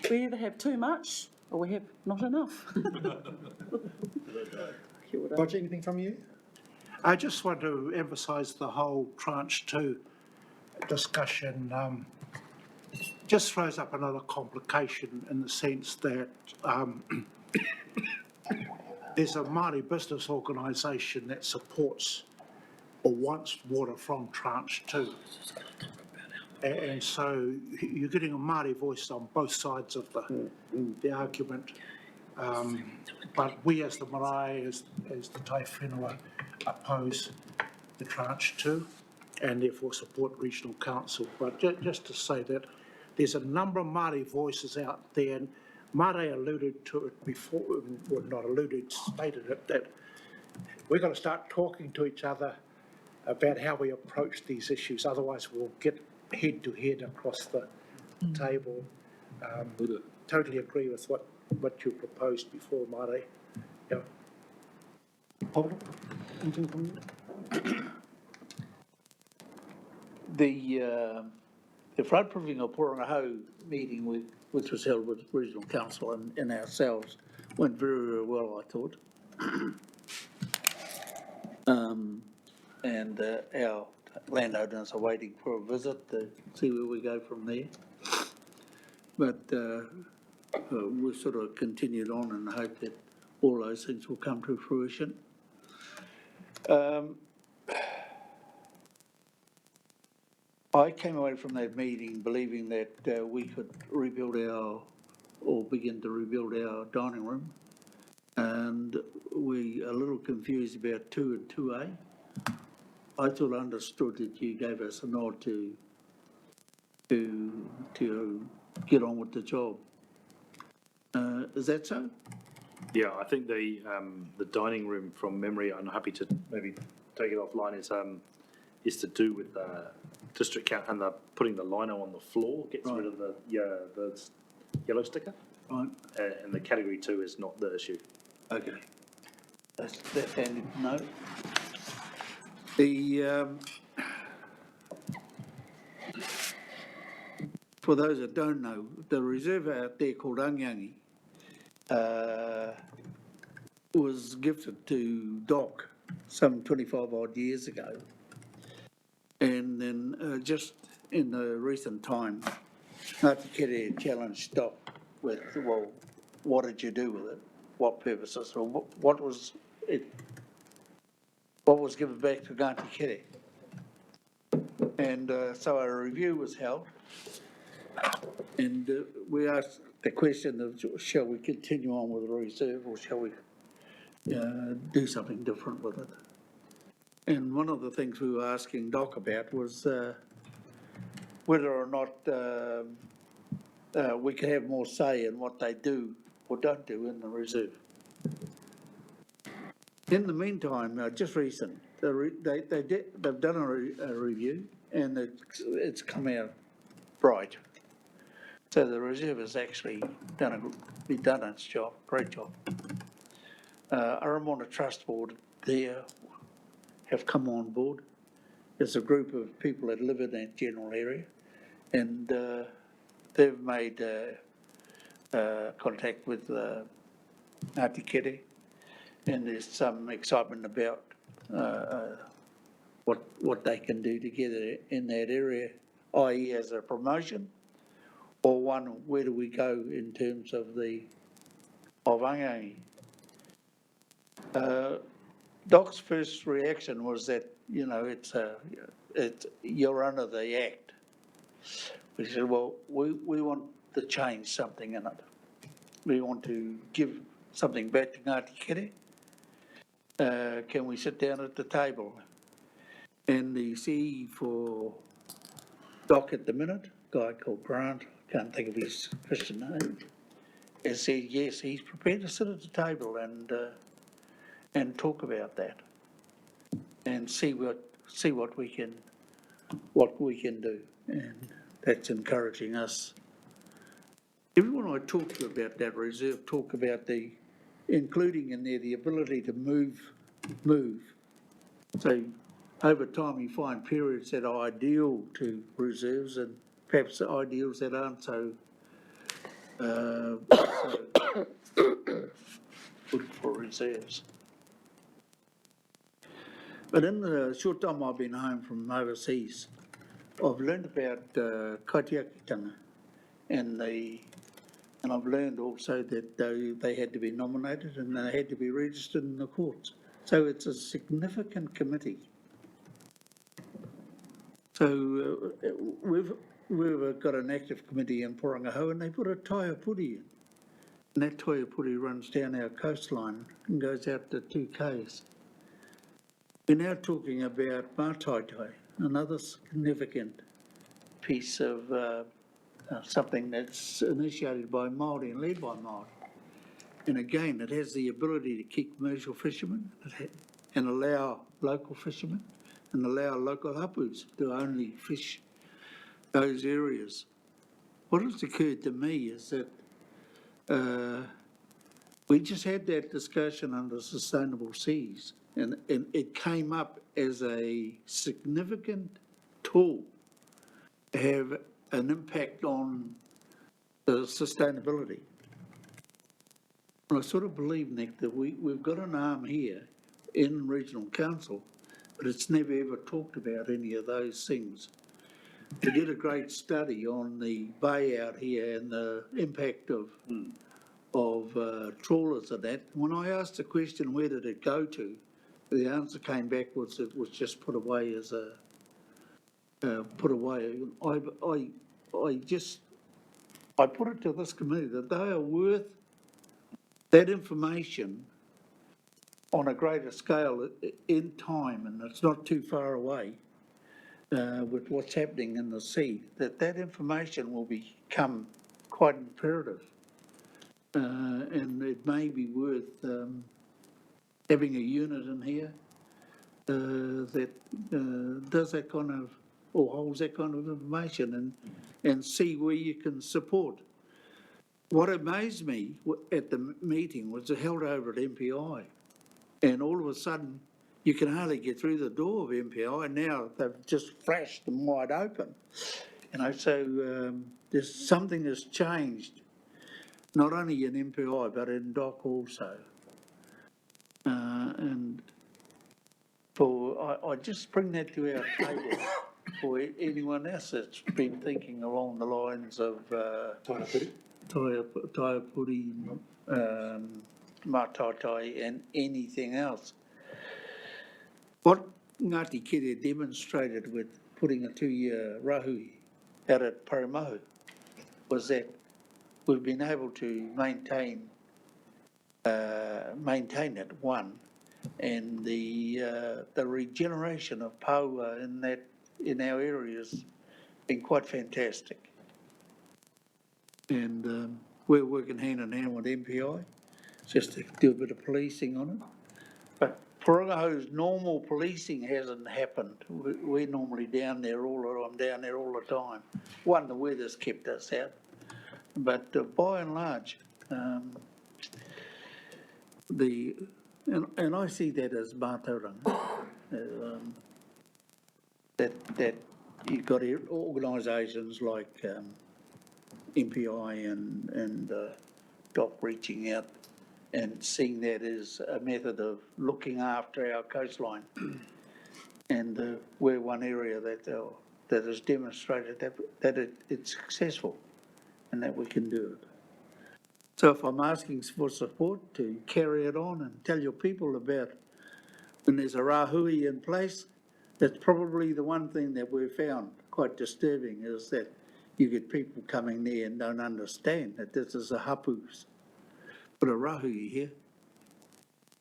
We either have too much or we have not enough. Kia ora. Roger, anything from you? I just want to emphasise the whole tranche two discussion. Just throws up another complication in the sense that there's a Māori business organisation that supports or wants water from tranche two. And so you're getting a Māori voice on both sides of the argument. But we as the marae, as the Tai Whenua, oppose the tranche two and therefore support regional council. But just to say that there's a number of Māori voices out there, and Māori alluded to it before, well not alluded, stated it, that we've got to start talking to each other about how we approach these issues, otherwise we'll get head to head across the table. Totally agree with what you proposed before, Māori. Yeah. Paul, anything from you? The flood-proofing of Porangahau meeting, which was held with regional council and ourselves, went very, very well, I thought. And our landowners are waiting for a visit to see where we go from there. But we've sort of continued on and hope that all those things will come to fruition. I came away from that meeting believing that we could rebuild begin to rebuild our dining room. And we are a little confused about 2 and 2A. I thought I understood that you gave us a nod to get on with the job. Is that so? Yeah, I think the dining room, from memory, I'm happy to maybe take it offline, is to do with district count and putting the lino on the floor, gets rid of the yellow sticker. Right. And the category 2 is not the issue. Okay. That's handy to know. For those that don't know, the reserve out there called Angiangi was gifted to Doc some 25 odd years ago. And then just in the recent time, Ngāti Kere challenged Doc with, well, what did you do with it? What purposes? Or what was it? What was given back to Ngāti Kere? And so a review was held, and we asked the question of, shall we continue on with the reserve, or shall we do something different with it? And one of the things we were asking Doc about was whether or not we could have more say in what they do or don't do in the reserve. In the meantime, just recent, they've done a review, and it's come out right. So the reserve has actually done its job, great job. Aramona Trust Board there have come on board. There's a group of people that live in that general area, and they've made contact with Ngāti Kere, and there's some excitement about what they can do together in that area, i.e. as a promotion, or one, where do we go in terms of Angangi. Doc's first reaction was that, you know, you're under the Act. We said, well, we want to change something in it. We want to give something back to Ngāti Kere. Can we sit down at the table? And the CE for Doc at the minute, a guy called Grant, can't think of his Christian name, has said yes, he's prepared to sit at the table and talk about that and see what we can do, and that's encouraging us. Everyone I talk to about that reserve talk about including in there the ability to move. So over time you find periods that are ideal to reserves and perhaps ideals that aren't so good for reserves. But in the short time I've been home from overseas, I've learned about kaitiakitanga, and I've learned also that they had to be nominated and they had to be registered in the courts. So it's a significant committee. So we've got an active committee in Porangaho, and they put a taiapuri in. And that taiapuri runs down our coastline and goes out to 2Ks. We're now talking about Mātaitai, another significant piece of something that's initiated by Māori and led by Māori. And again, it has the ability to keep commercial fishermen and allow local fishermen and allow local hapus to only fish those areas. What has occurred to me is that we just had that discussion under Sustainable Seas, and it came up as a significant tool to have an impact on the sustainability. And I sort of believe, Nick, that we've got an arm here in Regional Council, but it's never ever talked about any of those things. We did a great study on the bay out here and the impact of trawlers and that. When I asked the question, where did it go to, the answer came back was it was just put away as put away. I put it to this committee that they are worth that information on a greater scale in time, and it's not too far away with what's happening in the sea, that information will become quite imperative. And it may be worth having a unit in here that does that kind of, or holds that kind of information, and see where you can support. What amazed me at the meeting was it held over at MPI, and all of a sudden you can hardly get through the door of MPI, and now they've just flashed them wide open. You know, so there's something has changed, not only in MPI but in DOC also. And I just bring that to our table for anyone else that's been thinking along the lines of Taiapuri, Mātaitai and anything else. What Ngāti Kere demonstrated with putting a 2-year rahui out at Paramahu was that we've been able to maintain it, one, and the regeneration of paua in our areas has been quite fantastic. And we're working hand in hand with MPI just to do a bit of policing on it. But Porangaho's normal policing hasn't happened. We're normally down there I'm down there all the time. One, the weather's kept us out. But by and large, and I see that as mātauranga, that you've got organisations like MPI and DOC reaching out and seeing that as a method of looking after our coastline. And we're one area that has demonstrated that it's successful and that we can do it. So if I'm asking for support to carry it on and tell your people about when there's a rahui in place, that's probably the one thing that we've found quite disturbing, is that you get people coming there and don't understand that this is a hapu, put a rahui here.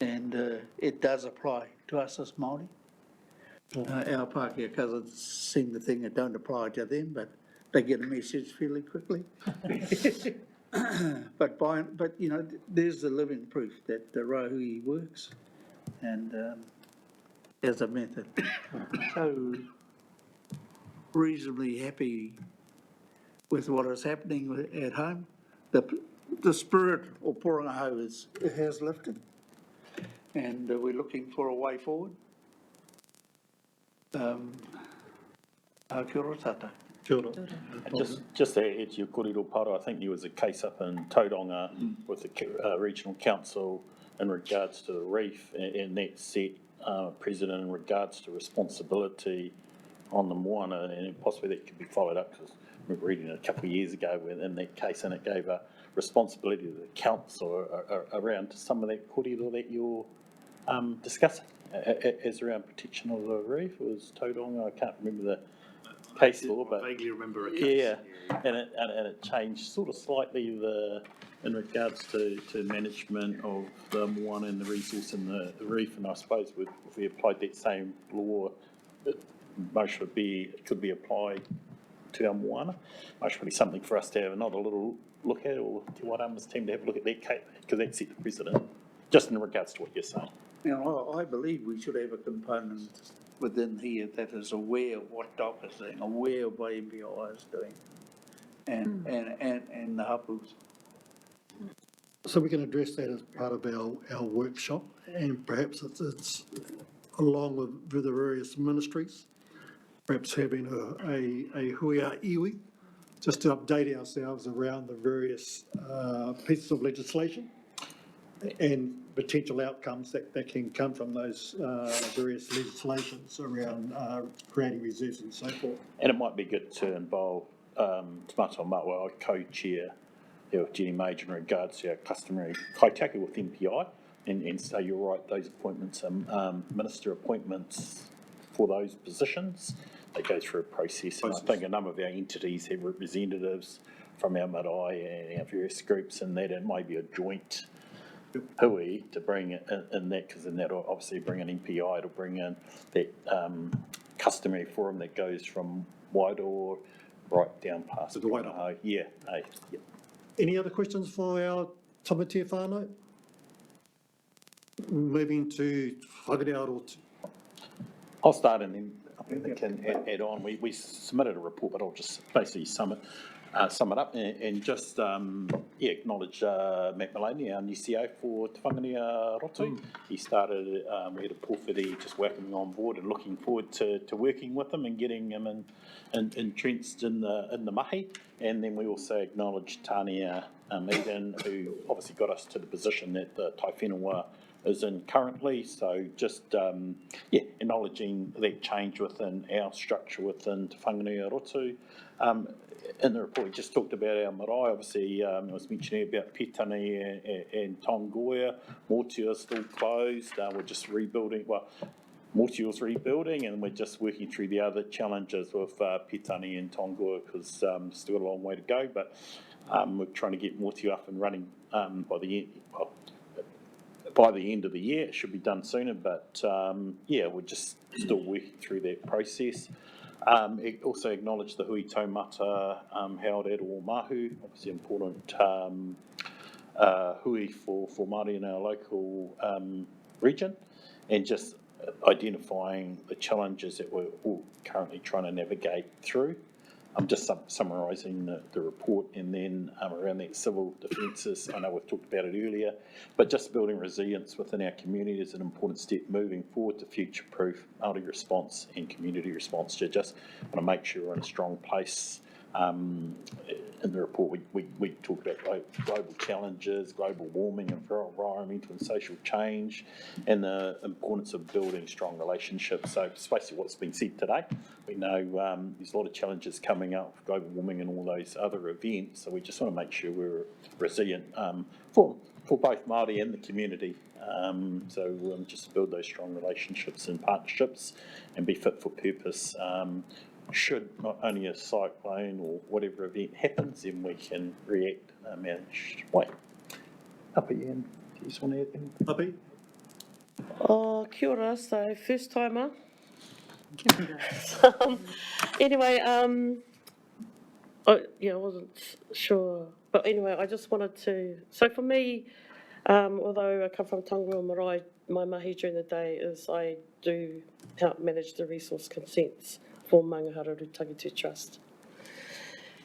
And it does apply to us as Māori. Our Pākehā cousins seem to think it don't apply to them, but they get a message fairly quickly. But you know, there's the living proof that the rahui works, and as a method. So reasonably happy with what is happening at home. The spirit of porangahau has lifted, and we're looking for a way forward. Kia ora tātou. Kia ora. Just to add to your kōrero paro, I think there was a case up in Tauranga with the regional council in regards to the reef, and that set precedent in regards to responsibility on the moana, and possibly that could be followed up, because I remember reading it a couple of years ago in that case, and it gave a responsibility to the council around some of that kōrero that you're discussing, as around protection of the reef. It was Tauranga, I can't remember the case law, but I vaguely remember a case. yeah, and it changed sort of slightly in regards to management of the moana and the resource in the reef, and I suppose if we applied that same law, most could be applied to our moana. Most probably something for us to have another little look at, or Te Wairama's team to have a look at that case, because that set the precedent, just in regards to what you're saying. Now, I believe we should have a component within here that is aware of what DOC is doing, aware of what MPI is doing, and the hapus. So we can address that as part of our workshop, and perhaps it's along with the various ministries, perhaps having a huia iwi, just to update ourselves around the various pieces of legislation and potential outcomes that can come from those various legislations around creating reserves and so forth. And it might be good to involve Tamata Matwa, co-chair, Jenny Major, in regards to our customary kaitaki with MPI, and so you're right, those appointments are minister appointments for those positions. They go through a process, and I think a number of our entities have representatives from our marae and our various groups, and that it may be a joint hui to bring in that, because then that'll obviously bring an MPI, it'll bring in that customary forum that goes from Wairoa right down past to the Wairoa. Yeah. Any other questions for our tamatia whānau? Moving to whakarearo. I'll start, and then I think they can add on. We submitted a report, but I'll just basically sum it up and just acknowledge Matt Maloney, our new CEO for Te Whanganui Roto. He started, we had a pōwhiri just welcoming on board and looking forward to working with him and getting him entrenched in the mahi. And then we also acknowledge Tania Eden, who obviously got us to the position that the Tai Whenua is in currently. So just acknowledging that change within our structure within Te Whanganui Roto. In the report, we just talked about our marae. Obviously, I was mentioning about Pitani and Tongoia. Motua is still closed. We're just rebuilding. Well, Motua's rebuilding, and we're just working through the other challenges with Pitani and Tongoia, because still a long way to go. But we're trying to get Motua up and running by the end of the year. It should be done sooner, but we're just still working through that process. It also acknowledged the hui taumata held at Oamahu, obviously important hui for Māori in our local region, and just identifying the challenges that we're all currently trying to navigate through. I'm just summarising the report, and then around that civil defences, I know we've talked about it earlier, but just building resilience within our community is an important step moving forward to future-proof Māori response and community response. To just want to make sure we're in a strong place. In the report, we talk about global challenges, global warming, environmental and social change, and the importance of building strong relationships. So it's basically what's been said today. We know there's a lot of challenges coming up, global warming and all those other events, so we just want to make sure we're resilient for both Māori and the community. Just build those strong relationships and partnerships and be fit for purpose. Should not only a cyclone or whatever event happens, then we can react in a managed way. Up Ian, do you just want to add anything? Up? Kia ora, so first timer. Anyway, I wasn't sure, but anyway, I just wanted to. So for me, although I come from Tonga Marae, my mahi during the day is I do help manage the resource consents for Mangahararu Tagitu Trust.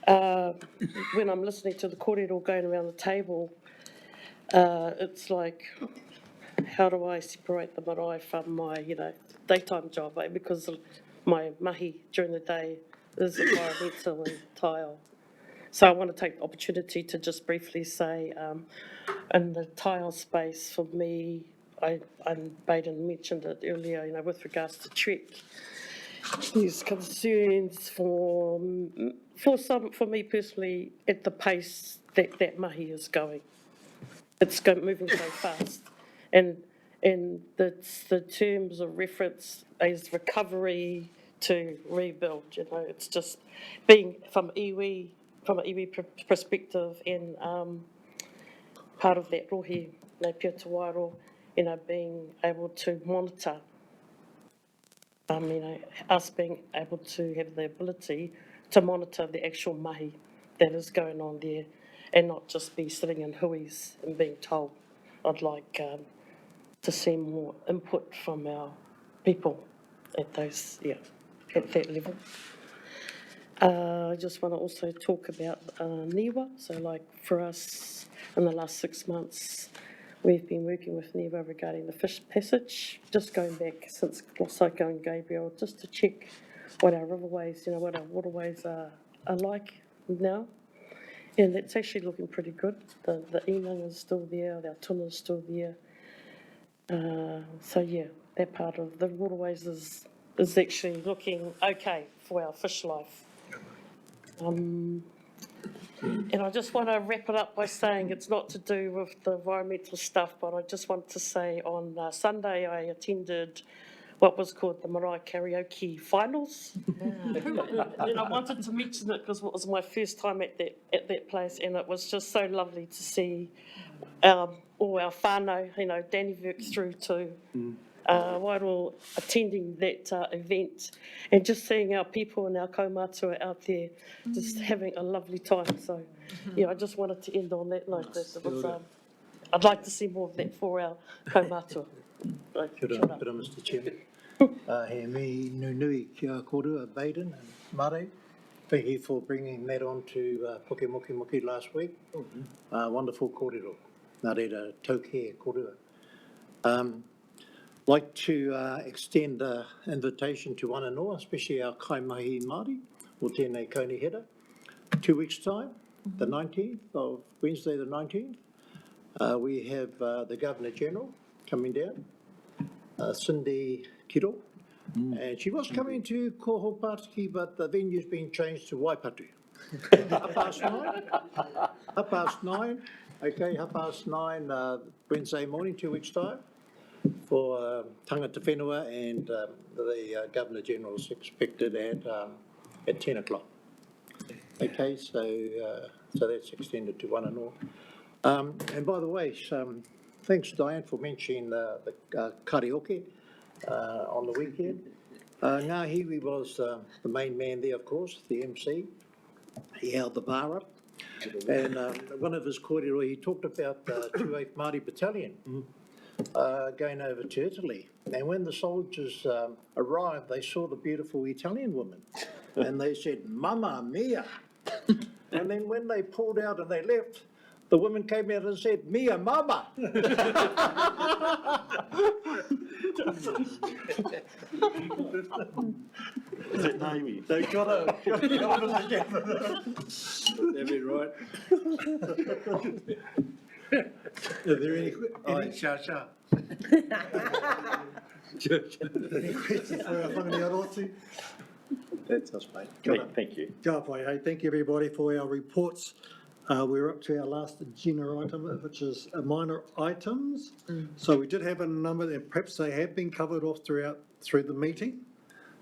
When I'm listening to the kōrero going around the table, it's like, how do I separate the marae from my, daytime job? Because my mahi during the day is environmental and tile. So I want to take the opportunity to just briefly say, in the tile space, for me, Baden mentioned it earlier, with regards to Trek. There's concerns for me personally at the pace that mahi is going. It's moving so fast, and the terms of reference is recovery to rebuild. It's just being from an iwi perspective and part of that rohi, Pia Te Wairo, being able to monitor. Us being able to have the ability to monitor the actual mahi that is going on there and not just be sitting in huis and being told. I'd like to see more input from our people at at that level. I just want to also talk about niwa. So like for us in the last 6 months, we've been working with NIWA regarding the fish passage, just going back since Cyclone Gabriel, just to check what our riverways, what our waterways are like now. And it's actually looking pretty good. The inang is still there, our tuna is still there. That part of the waterways is actually looking okay for our fish life. And I just want to wrap it up by saying it's not to do with the environmental stuff, but I just want to say on Sunday I attended what was called the Marae Karaoke Finals. And I wanted to mention it because it was my first time at that place, and it was just so lovely to see all our whānau, Danny Verk through to Wairo attending that event, and just seeing our people and our kaumātua out there just having a lovely time. So, I just wanted to end on that note. I'd like to see more of that for our kaumātua. Kia ora, Mr. Chairman. He me nui kia kōrua Baden and Māori. Thank you for bringing that on to Puke Moki Moki last week. Wonderful kōrero. Nā reira, taukē kōrua. Like to extend an invitation to one and all, especially our kaimahi Māori, o tēnei kaunihera. 2 weeks' time, the 19th of Wednesday the 19th, we have the Governor-General coming down, Cindy Kiro, and she was coming to Koho Pātiki, but the venue's been changed to Waipatu. 9:30, okay, 9:30 Wednesday morning, 2 weeks' time, for tangata whenua, and the Governor-General is expected at 10 o'clock. Okay, so that's extended to one and all. And by the way, thanks Diane for mentioning the karaoke on the weekend. Ngā Hiwi was the main man there, of course, the MC. He held the bar up. And one of his kōrero, he talked about the 28th Māori Battalion going over to Italy. And when the soldiers arrived, they saw the beautiful Italian woman. and they said, "Mamma mia." And then when they pulled out and they left, the woman came out and said, "Mia mama." Is it Naomi? They got her. That'd be right. Are there any Sha sha. any questions for our whanganui Arotu? That's us, mate. Thank you. Ka pai, hey, thank you everybody for our reports. We're up to our last agenda item, which is minor items. So we did have a number, and perhaps they have been covered off through the meeting.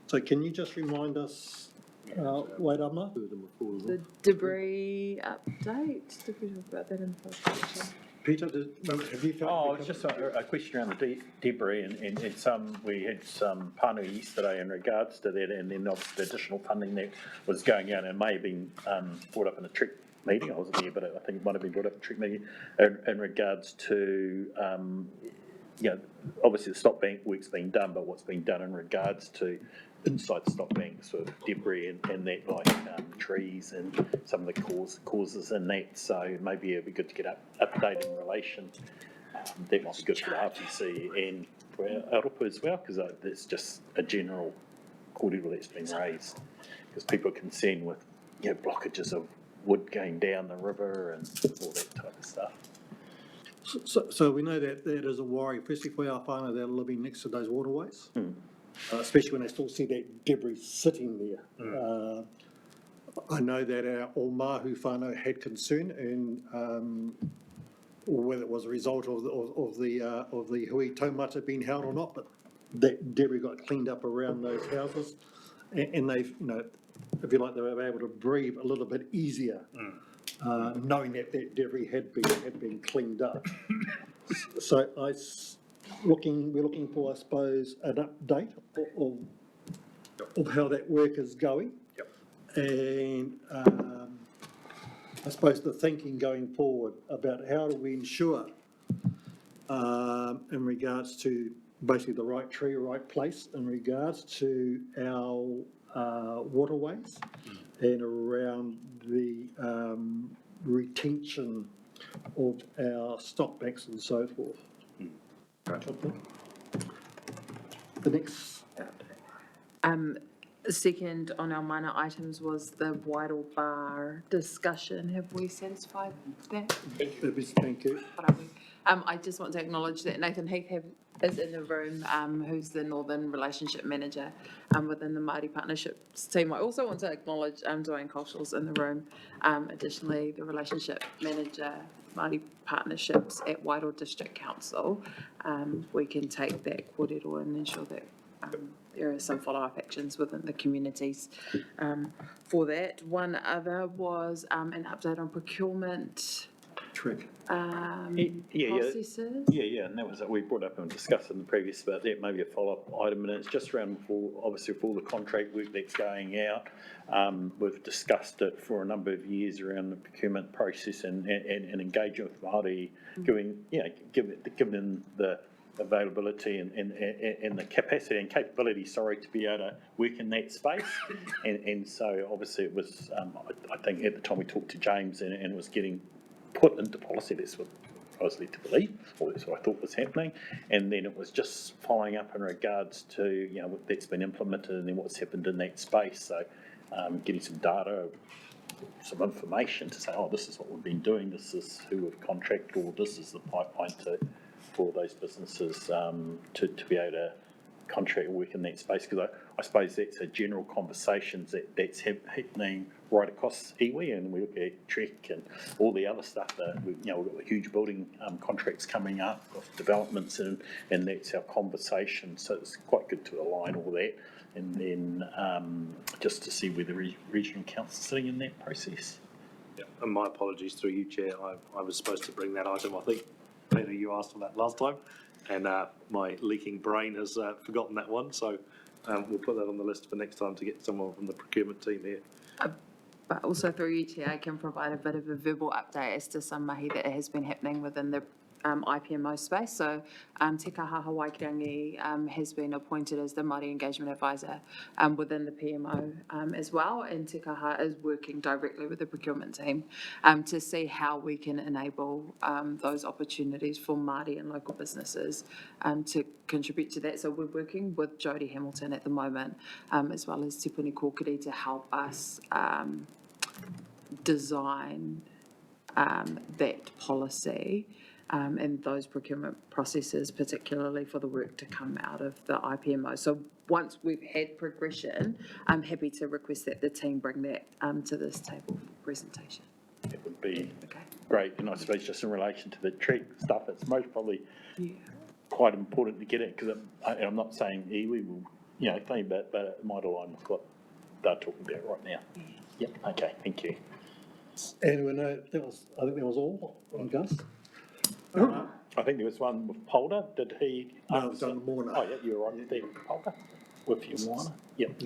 So can you just remind us, Wairama? The debris update, did we talk about that in the first section? Peter, have you found? Oh, it's just a question around the debris and we had some pānui yesterday in regards to that, and then obviously the additional funding that was going out and may have been brought up in a trick meeting. I wasn't there, but I think it might have been brought up in a trick meeting in regards to, obviously the stop bank work's been done, but what's been done in regards to inside the stop bank sort of debris and that, like trees and some of the causes in that. So maybe it'd be good to get update in relation. That might be good for the RTC and for our Aropu as well, because it's just a general kōrero that's been raised, because people are concerned with blockages of wood going down the river and all that type of stuff. So we know that that is a worry, especially for our whānau that are living next to those waterways. Especially when they still see that debris sitting there. I know that our Omahu whānau had concern, and whether it was a result of the hui taumata being held or not, but that debris got cleaned up around those houses, and they've, if you like, they were able to breathe a little bit easier, knowing that that debris had been cleaned up. So we're looking for, I suppose, an update of how that work is going. And I suppose the thinking going forward about how do we ensure in regards to basically the right tree, right place, in regards to our waterways and around the retention of our stock banks and so forth. The next. Second on our minor items was the Whittle Bar discussion. Have we satisfied that? Thank you. I just want to acknowledge that Nathan Heath is in the room, who's the Northern Relationship Manager within the Māori Partnerships team. I also want to acknowledge Dwayne Kolschel's in the room. Additionally, the Relationship Manager, Māori Partnerships at Wairoa District Council. We can take that kōrero and ensure that there are some follow-up actions within the communities for that. One other was an update on procurement trick. Processes. Yeah, and that was we brought up and discussed in the previous, but that may be a follow-up item, and it's just around obviously for all the contract work that's going out. We've discussed it for a number of years around the procurement process and engaging with Māori, given the availability and the capacity and capability, to be able to work in that space. and so obviously it was, I think at the time we talked to James and it was getting put into policy. That's what I was led to believe, or that's what I thought was happening. And then it was just following up in regards to, that's been implemented and then what's happened in that space. So getting some data, some information to say, this is what we've been doing, this is who we've contracted, or this is the pipeline for those businesses to be able to contract work in that space. Because I suppose that's a general conversation that's happening right across iwi, and we look at Trek and all the other stuff that we've got huge building contracts coming up of developments, and that's our conversation. So it's quite good to align all that, and then just to see where the regional council's sitting in that process. Yeah, and my apologies through you, Chair. I was supposed to bring that item. I think, Peter, you asked for that last time, and my leaking brain has forgotten that one. So we'll put that on the list for next time to get someone from the procurement team here. But also through you, Chair, I can provide a bit of a verbal update as to some mahi that has been happening within the IPMO space. So Te Kahaha Waikirangi has been appointed as the Māori Engagement Advisor within the PMO as well, and Te Kaha is working directly with the procurement team to see how we can enable those opportunities for Māori and local businesses to contribute to that. So we're working with Jodie Hamilton at the moment, as well as Te Puni Kōkiri, to help us design that policy and those procurement processes, particularly for the work to come out of the IPMO. So once we've had progression, I'm happy to request that the team bring that to this table for presentation. It would be great, and I suppose just in relation to the trek stuff, it's most probably quite important to get it, because I'm not saying iwi will, claim that, but it might align with what they're talking about right now. Yep, okay, thank you. Anyone know, I think that was all on Gus. I think there was one with Polder. Did he? No, it was on Moana. Oh, yeah, you were right there with Polder. With your Moana. Yep.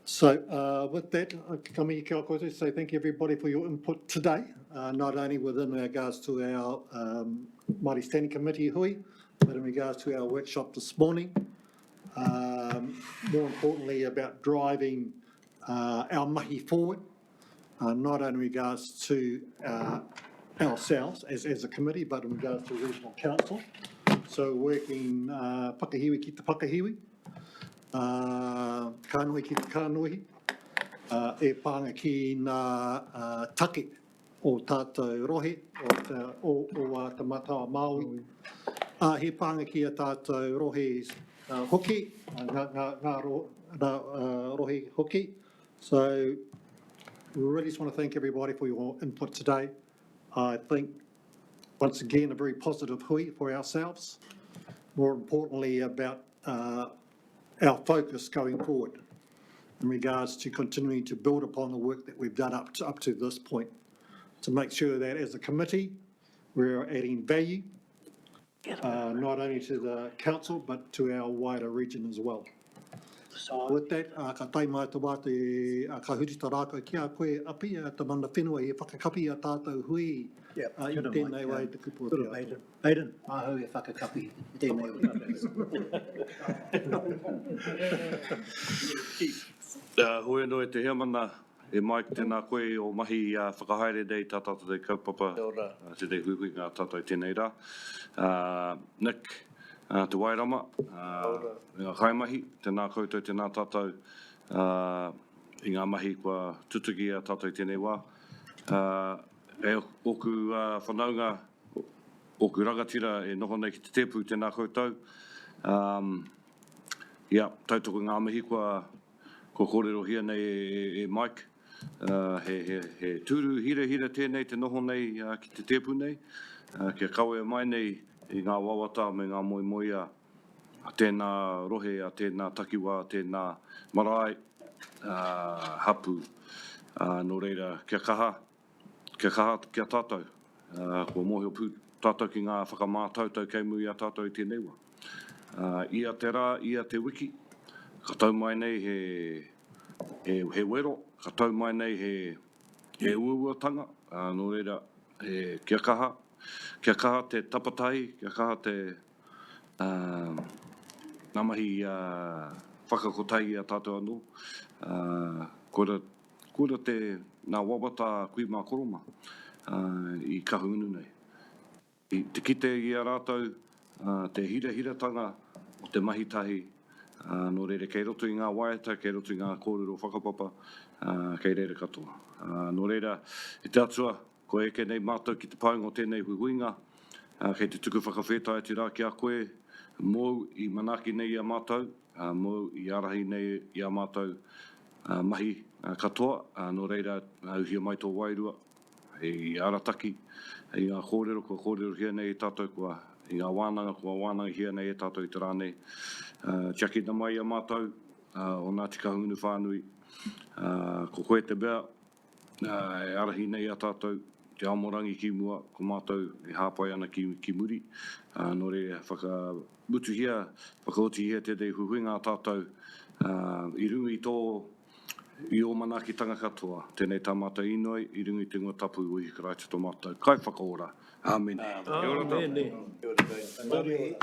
So with that, kami kia koutou, say thank you everybody for your input today, not only within regards to our Māori Standing Committee hui, but in regards to our workshop this morning. More importantly, about driving our mahi forward, not only in regards to ourselves as a committee, but in regards to regional council. So working whakahiwi ki te whakahiwi, kānui ki te kānui, e pānga ki ngā take o tātou rohe, o te matawa Māori. He pānga ki a tātou rohe hoki, ngā rohe hoki. So we really just want to thank everybody for your input today. I think, once again, a very positive hui for ourselves. More importantly, about our focus going forward in regards to continuing to build upon the work that we've done up to this point, to make sure that as a committee, we're adding value, not only to the council, but to our wider region as well. With that, ka tai mai te wā te ka hurita rākau ki a koe api, te mana whenua e whakakapi a tātou hui. I tēnei wai te kupu o te ao. Baden, ahau e whakakapi, tēnei o. Hoi anō e te hea mana, e mai ki tēnā koe o mahi whakahaere nei tā tātou te kaupapa, tēnei huihui ngā tātou tēnei rā. Nick, te Wairama, ngā kaimahi, tēnā koutou, tēnā tātou, i ngā mahi kua tutuki a tātou tēnei wā. E oku whanaunga, oku rangatira e noho nei ki te tepu tēnā koutou. Tautoko ngā mihi kua kōrero hia nei e Mike. He tūru hira tēnei te noho nei ki te tepu nei. Kia kaue mai nei i ngā wawata me ngā moimoia a tēnā rohe, a tēnā takiwā, a tēnā marae, hapu. Nō reira, kia kaha kia tātou. Kua mōhio pū tātou ki ngā whakamātautau kei mui a tātou i tēnei wā. Ia te rā, ia te wiki, ka tau mai nei he wero, ka tau mai nei he uautanga. Nō reira, kia kaha te tapatai, kia kaha te namahi whakakotai a tātou anō. Kura te nā wawata kui mā koroma i kahunu nei. I te kite i a rātou, te hirahiratanga o te mahitahi, nō reire kei roto i ngā waiata, kei roto i ngā kōrero whakapapa, kei reire katoa. Nō reira, i te atua, ko eke nei mātou ki te paunga o tēnei huihuinga, kei te tuku whakawhetai te rā ki a koe, mōu i manaki nei a mātou, mōu i arahi nei i a mātou mahi katoa, nō reira uhia mai tō wairua, i arataki, i ngā kōrero, kua kōrero hia nei i tātou, kua i ngā wānanga, kua wānanga hia nei i tātou i te rānei. Tiaki na mai a mātou, o nā tika hungunu whānui, ko koe te bea, e arahi nei a tātou, te aomorangi ki mua, ko mātou e hāpai ana ki muri. Nō reira, whakamutuhia, whakaotihia te huihuinga a tātou, i rungi tō I o mana ki tanga katoa, tēnei tāmata inoi, I rungi te ngā tapu o i karai te mātou. Kai whakaora. Amen. Kia ora tātou. Amen.